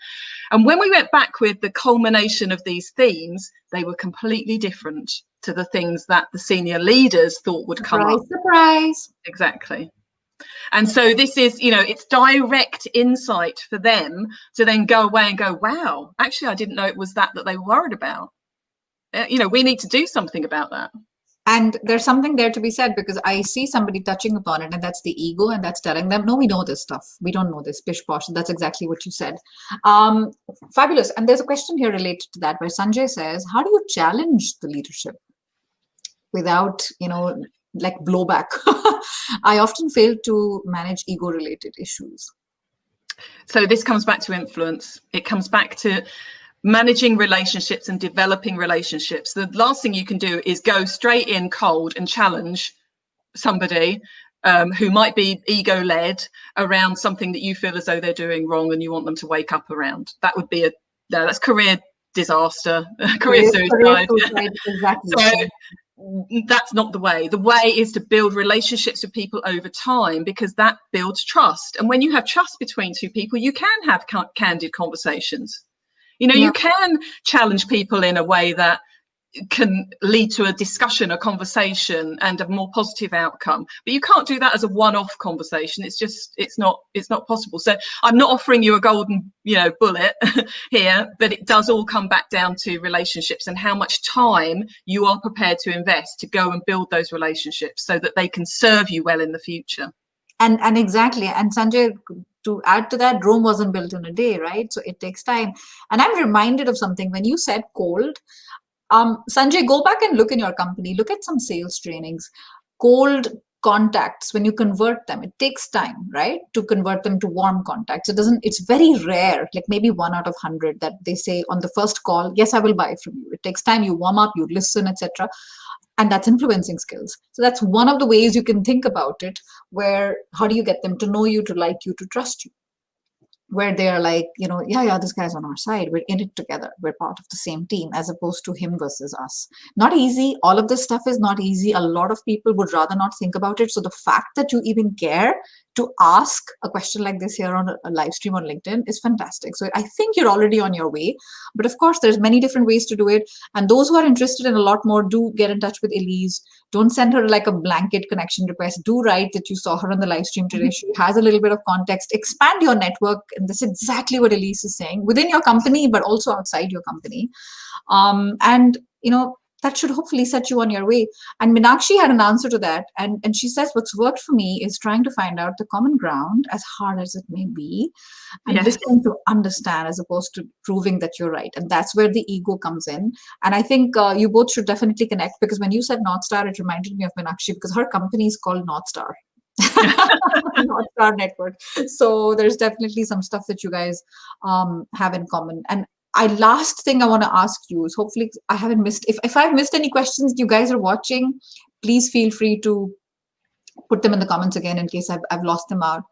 And when we went back with the culmination of these themes, they were completely different to the things that the senior leaders thought would come up.
Surprise.
Exactly. And so this is, you know, it's direct insight for them to then go away and go, wow, actually, I didn't know it was that they were worried about. You know, we need to do something about that.
And there's something there to be said, because I see somebody touching upon it, and that's the ego, and that's telling them, no, we know this stuff. We don't know this, pish posh. That's exactly what you said. Fabulous. And there's a question here related to that, where Sanjay says, how do you challenge the leadership without, you know, like blowback? I often fail to manage ego-related issues.
So this comes back to influence. It comes back to managing relationships and developing relationships. The last thing you can do is go straight in cold and challenge somebody who might be ego-led around something that you feel as though they're doing wrong and you want them to wake up around. That would be that's career disaster, career suicide.
Exactly.
So that's not the way. The way is to build relationships with people over time, because that builds trust. And when you have trust between 2 people, you can have candid conversations. You know, you can challenge people in a way that can lead to a discussion, a conversation, and a more positive outcome. But you can't do that as a one-off conversation. It's just, it's not possible. So I'm not offering you a golden, you know, bullet here, but it does all come back down to relationships and how much time you are prepared to invest to go and build those relationships so that they can serve you well in the future.
And exactly. And Sanjay, to add to that, Rome wasn't built in a day, right? So it takes time. And I'm reminded of something when you said cold. Sanjay, go back and look in your company, look at some sales trainings. Cold contacts, when you convert them, it takes time, right? To convert them to warm contacts. It's very rare, like maybe 1 out of 100 that they say on the first call, yes, I will buy from you. It takes time, you warm up, you listen, etc. And that's influencing skills. So that's one of the ways you can think about it, where how do you get them to know you, to like you, to trust you? Where they're like, you know, yeah, this guy's on our side. We're in it together. We're part of the same team, as opposed to him versus us. Not easy. All of this stuff is not easy. A lot of people would rather not think about it. So the fact that you even care to ask a question like this here on a live stream on LinkedIn is fantastic. So I think you're already on your way. But of course, there's many different ways to do it. And those who are interested in a lot more, do get in touch with Elise. Don't send her like a blanket connection request. Do write that you saw her on the live stream today. She has a little bit of context. Expand your network. And this is exactly what Elise is saying, within your company, but also outside your company. And, you know, that should hopefully set you on your way. And Meenakshi had an answer to that. And she says, what's worked for me is trying to find out the common ground, as hard as it may be, and listening to understand as opposed to proving that you're right. And that's where the ego comes in. And I think you both should definitely connect, because when you said North Star, it reminded me of Meenakshi, because her company is called North Star. North Star Network. So there's definitely some stuff that you guys have in common. And last thing I want to ask you is, hopefully I haven't missed, if I've missed any questions, you guys are watching, please feel free to put them in the comments again in case I've lost them out.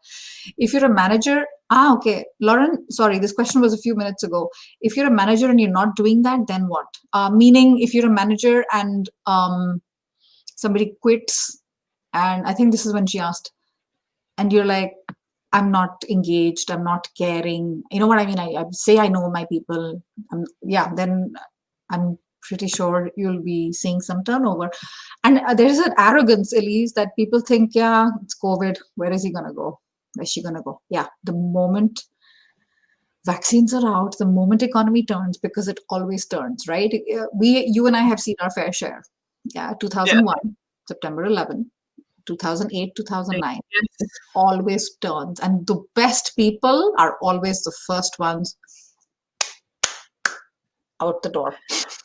If you're a manager, okay, Lauren, sorry, this question was a few minutes ago. If you're a manager and you're not doing that, then what? Meaning, if you're a manager and somebody quits, and I think this is when she asked, and you're like, I'm not engaged, I'm not caring. You know what I mean? I say I know my people. Then I'm pretty sure you'll be seeing some turnover. And there's an arrogance, Elise, that people think, yeah, it's COVID. Where is he going to go? Where's she going to go? Yeah, the moment vaccines are out, the moment economy turns, because it always turns, right? You and I have seen our fair share. Yeah, 2001, September 11. 2008, 2009, it always turns. And the best people are always the first ones out the door.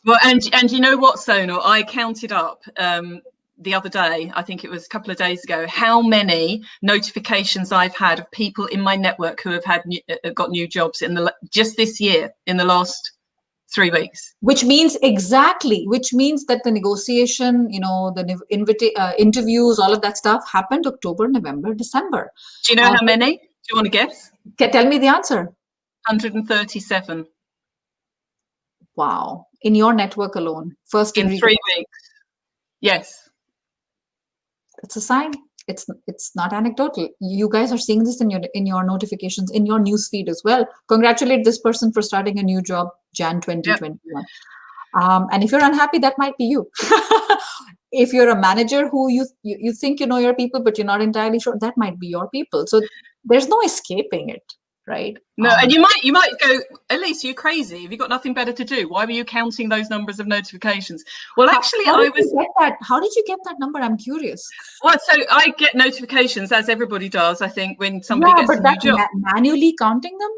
Well, and you know what, Sonal, I counted up the other day, I think it was a couple of days ago, how many notifications I've had of people in my network who have got new jobs just this year, in the last 3 weeks.
Which means that the negotiation, the interviews, all of that stuff happened October, November, December.
Do you know how many? Do you want to guess?
Tell me the answer.
137.
Wow. In your network alone, first degree.
In 3 weeks. Yes.
It's a sign. It's not anecdotal. You guys are seeing this in your notifications, in your newsfeed as well. Congratulate this person for starting a new job, Jan 2021. Yep. And if you're unhappy, that might be you. If you're a manager who you think you know your people, but you're not entirely sure, that might be your people. So there's no escaping it, right?
No, and you might go, Elise, you're crazy. Have you got nothing better to do? Why were you counting those numbers of notifications? Well, actually,
how did you get that number? I'm curious.
Well, so I get notifications, as everybody does, I think, when somebody gets a new job.
Manually counting them?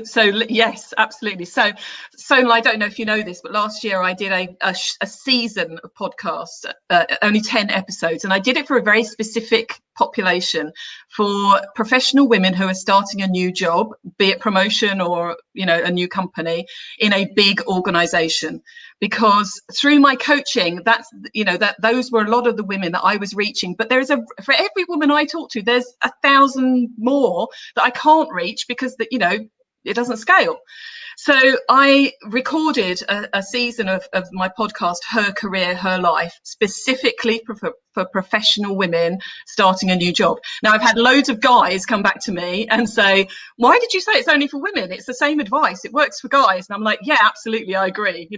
So yes, absolutely. So I don't know if you know this, but last year I did a season of podcasts, only 10 episodes, and I did it for a very specific population, for professional women who are starting a new job, be it promotion or a new company in a big organization. Because through my coaching, those were a lot of the women that I was reaching. But for every woman I talk to, there's 1,000 more that I can't reach because it doesn't scale. So I recorded a season of my podcast, Her Career, Her Life, specifically for professional women starting a new job. Now, I've had loads of guys come back to me and say, why did you say it's only for women? It's the same advice. It works for guys. And I'm like, yeah, absolutely. I agree.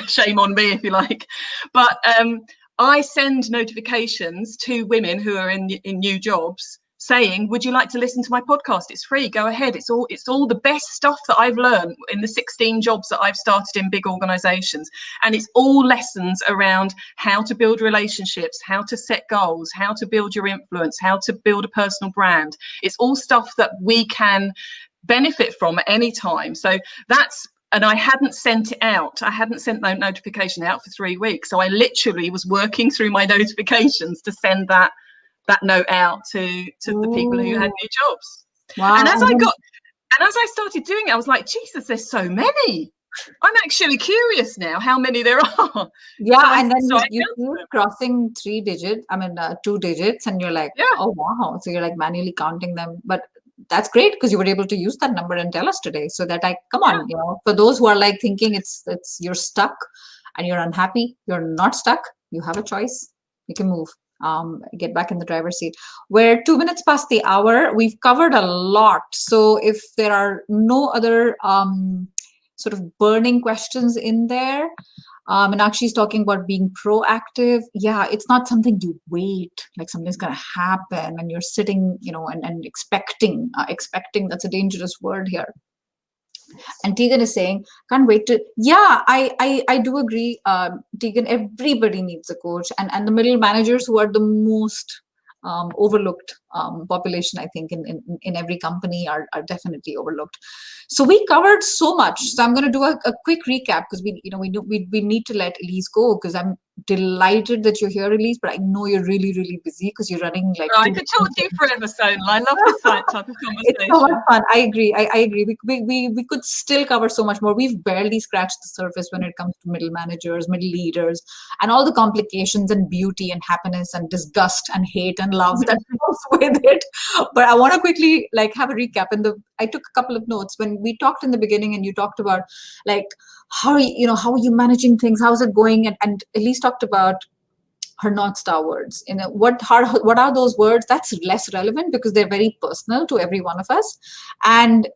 Shame on me, if you like. But I send notifications to women who are in new jobs saying, would you like to listen to my podcast? It's free. Go ahead. It's all the best stuff that I've learned in the 16 jobs that I've started in big organizations. And it's all lessons around how to build relationships, how to set goals, how to build your influence, how to build a personal brand. It's all stuff that we can benefit from at any time. So and I hadn't sent it out. I hadn't sent that notification out for 3 weeks. So I literally was working through my notifications to send that note out to the people who had new jobs. Wow. And as I started doing it, I was like, Jesus, there's so many. I'm actually curious now how many there are.
Yeah, and then you keep crossing 2 digits, and you're like, yeah. Oh wow. So you're like manually counting them. But that's great, because you were able to use that number and tell us today, so that come on, for those who are like thinking it's you're stuck and you're unhappy, you're not stuck. You have a choice. You can move. Get back in the driver's seat. We're 2 minutes past the hour. We've covered a lot. So if there are no other sort of burning questions in there, Meenakshi's talking about being proactive. Yeah, it's not something you wait, like something's going to happen and you're sitting, and expecting. Expecting, that's a dangerous word here. And Tegan is saying, can't wait to, yeah, I do agree, Tegan, everybody needs a coach, and the middle managers, who are the most overlooked population, I think, in every company, are definitely overlooked. So we covered so much. So I'm going to do a quick recap, because we need to let Elise go, because I'm delighted that you're here, Elise, but I know you're really, really busy because you're running like.
I could talk to you forever, Sonal. I love this type of conversation.
It's so much fun. I agree. I agree. We could still cover so much more. We've barely scratched the surface when it comes to middle managers, middle leaders, and all the complications and beauty and happiness and disgust and hate and love that goes with it. But I want to quickly have a recap. I took a couple of notes when we talked in the beginning, and you talked about how are you managing things, how's it going, and Elise talked about her North Star words. What are those words? That's less relevant because they're very personal to every one of us. And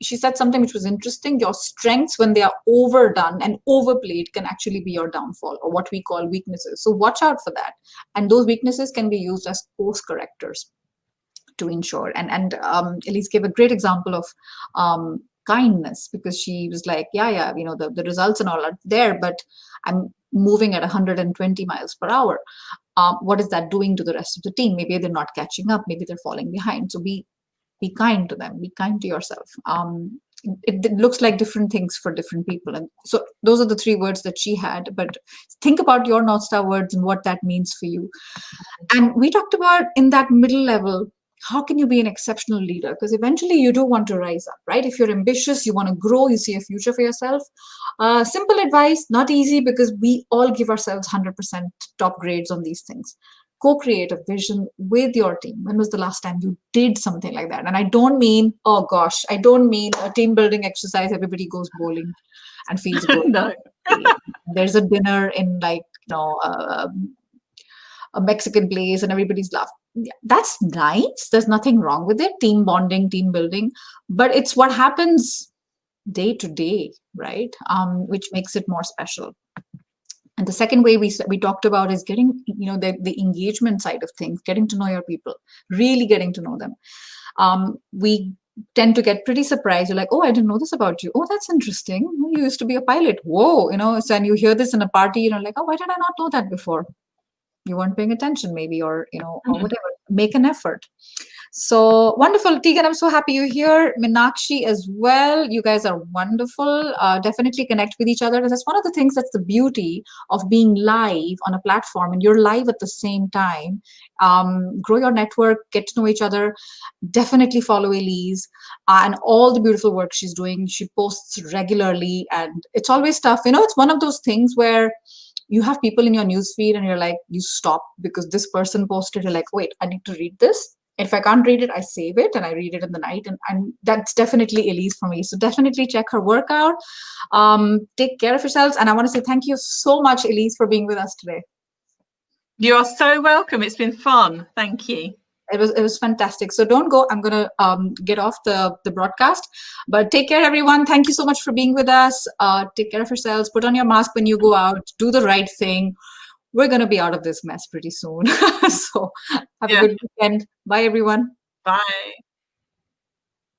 she said something which was interesting. Your strengths, when they are overdone and overplayed, can actually be your downfall, or what we call weaknesses. So watch out for that. And those weaknesses can be used as course correctors to ensure. And Elise gave a great example of kindness, because she was like, the results and all are there, but I'm moving at 120 miles per hour. What is that doing to the rest of the team? Maybe they're not catching up. Maybe they're falling behind. So be be kind to them, be kind to yourself. It looks like different things for different people, and so those are the 3 words that she had. But think about your North Star words and what that means for you. And we talked about in that middle level, how can you be an exceptional leader? Because eventually you do want to rise up, right? If you're ambitious, you want to grow, you see a future for yourself. Simple advice, not easy because we all give ourselves 100% top grades on these things. Co-create a vision with your team. When was the last time you did something like that? And I don't mean, oh gosh, I don't mean a team building exercise, everybody goes bowling and feels good.
No.
There's a dinner in like, a Mexican place and everybody's laughing. Yeah, that's nice. There's nothing wrong with it. Team bonding, team building, but it's what happens day to day, right? Which makes it more special. And the second way we talked about is getting, the engagement side of things, getting to know your people, really getting to know them. We tend to get pretty surprised. You're like, oh, I didn't know this about you. Oh, that's interesting. You used to be a pilot. Whoa, so, and you hear this in a party, like, oh, why did I not know that before? You weren't paying attention maybe, or or whatever. Make an effort. So wonderful. Tegan, I'm so happy you're here. Meenakshi as well. You guys are wonderful. Definitely connect with each other. That's one of the things that's the beauty of being live on a platform, and you're live at the same time. Grow your network, get to know each other. Definitely follow Elise and all the beautiful work she's doing. She posts regularly, and it's always tough. It's one of those things where you have people in your newsfeed and you're like, you stop because this person posted. You're like, wait, I need to read this. If I can't read it, I save it and I read it in the night. And that's definitely Elise for me. So definitely check her work out. Take care of yourselves. And I want to say thank you so much, Elise, for being with us today.
You are so welcome. It's been fun. Thank you.
It was fantastic. So don't go. I'm going to get off the broadcast. But take care, everyone. Thank you so much for being with us. Take care of yourselves. Put on your mask when you go out. Do the right thing. We're going to be out of this mess pretty soon. So have a good weekend. Bye, everyone.
Bye.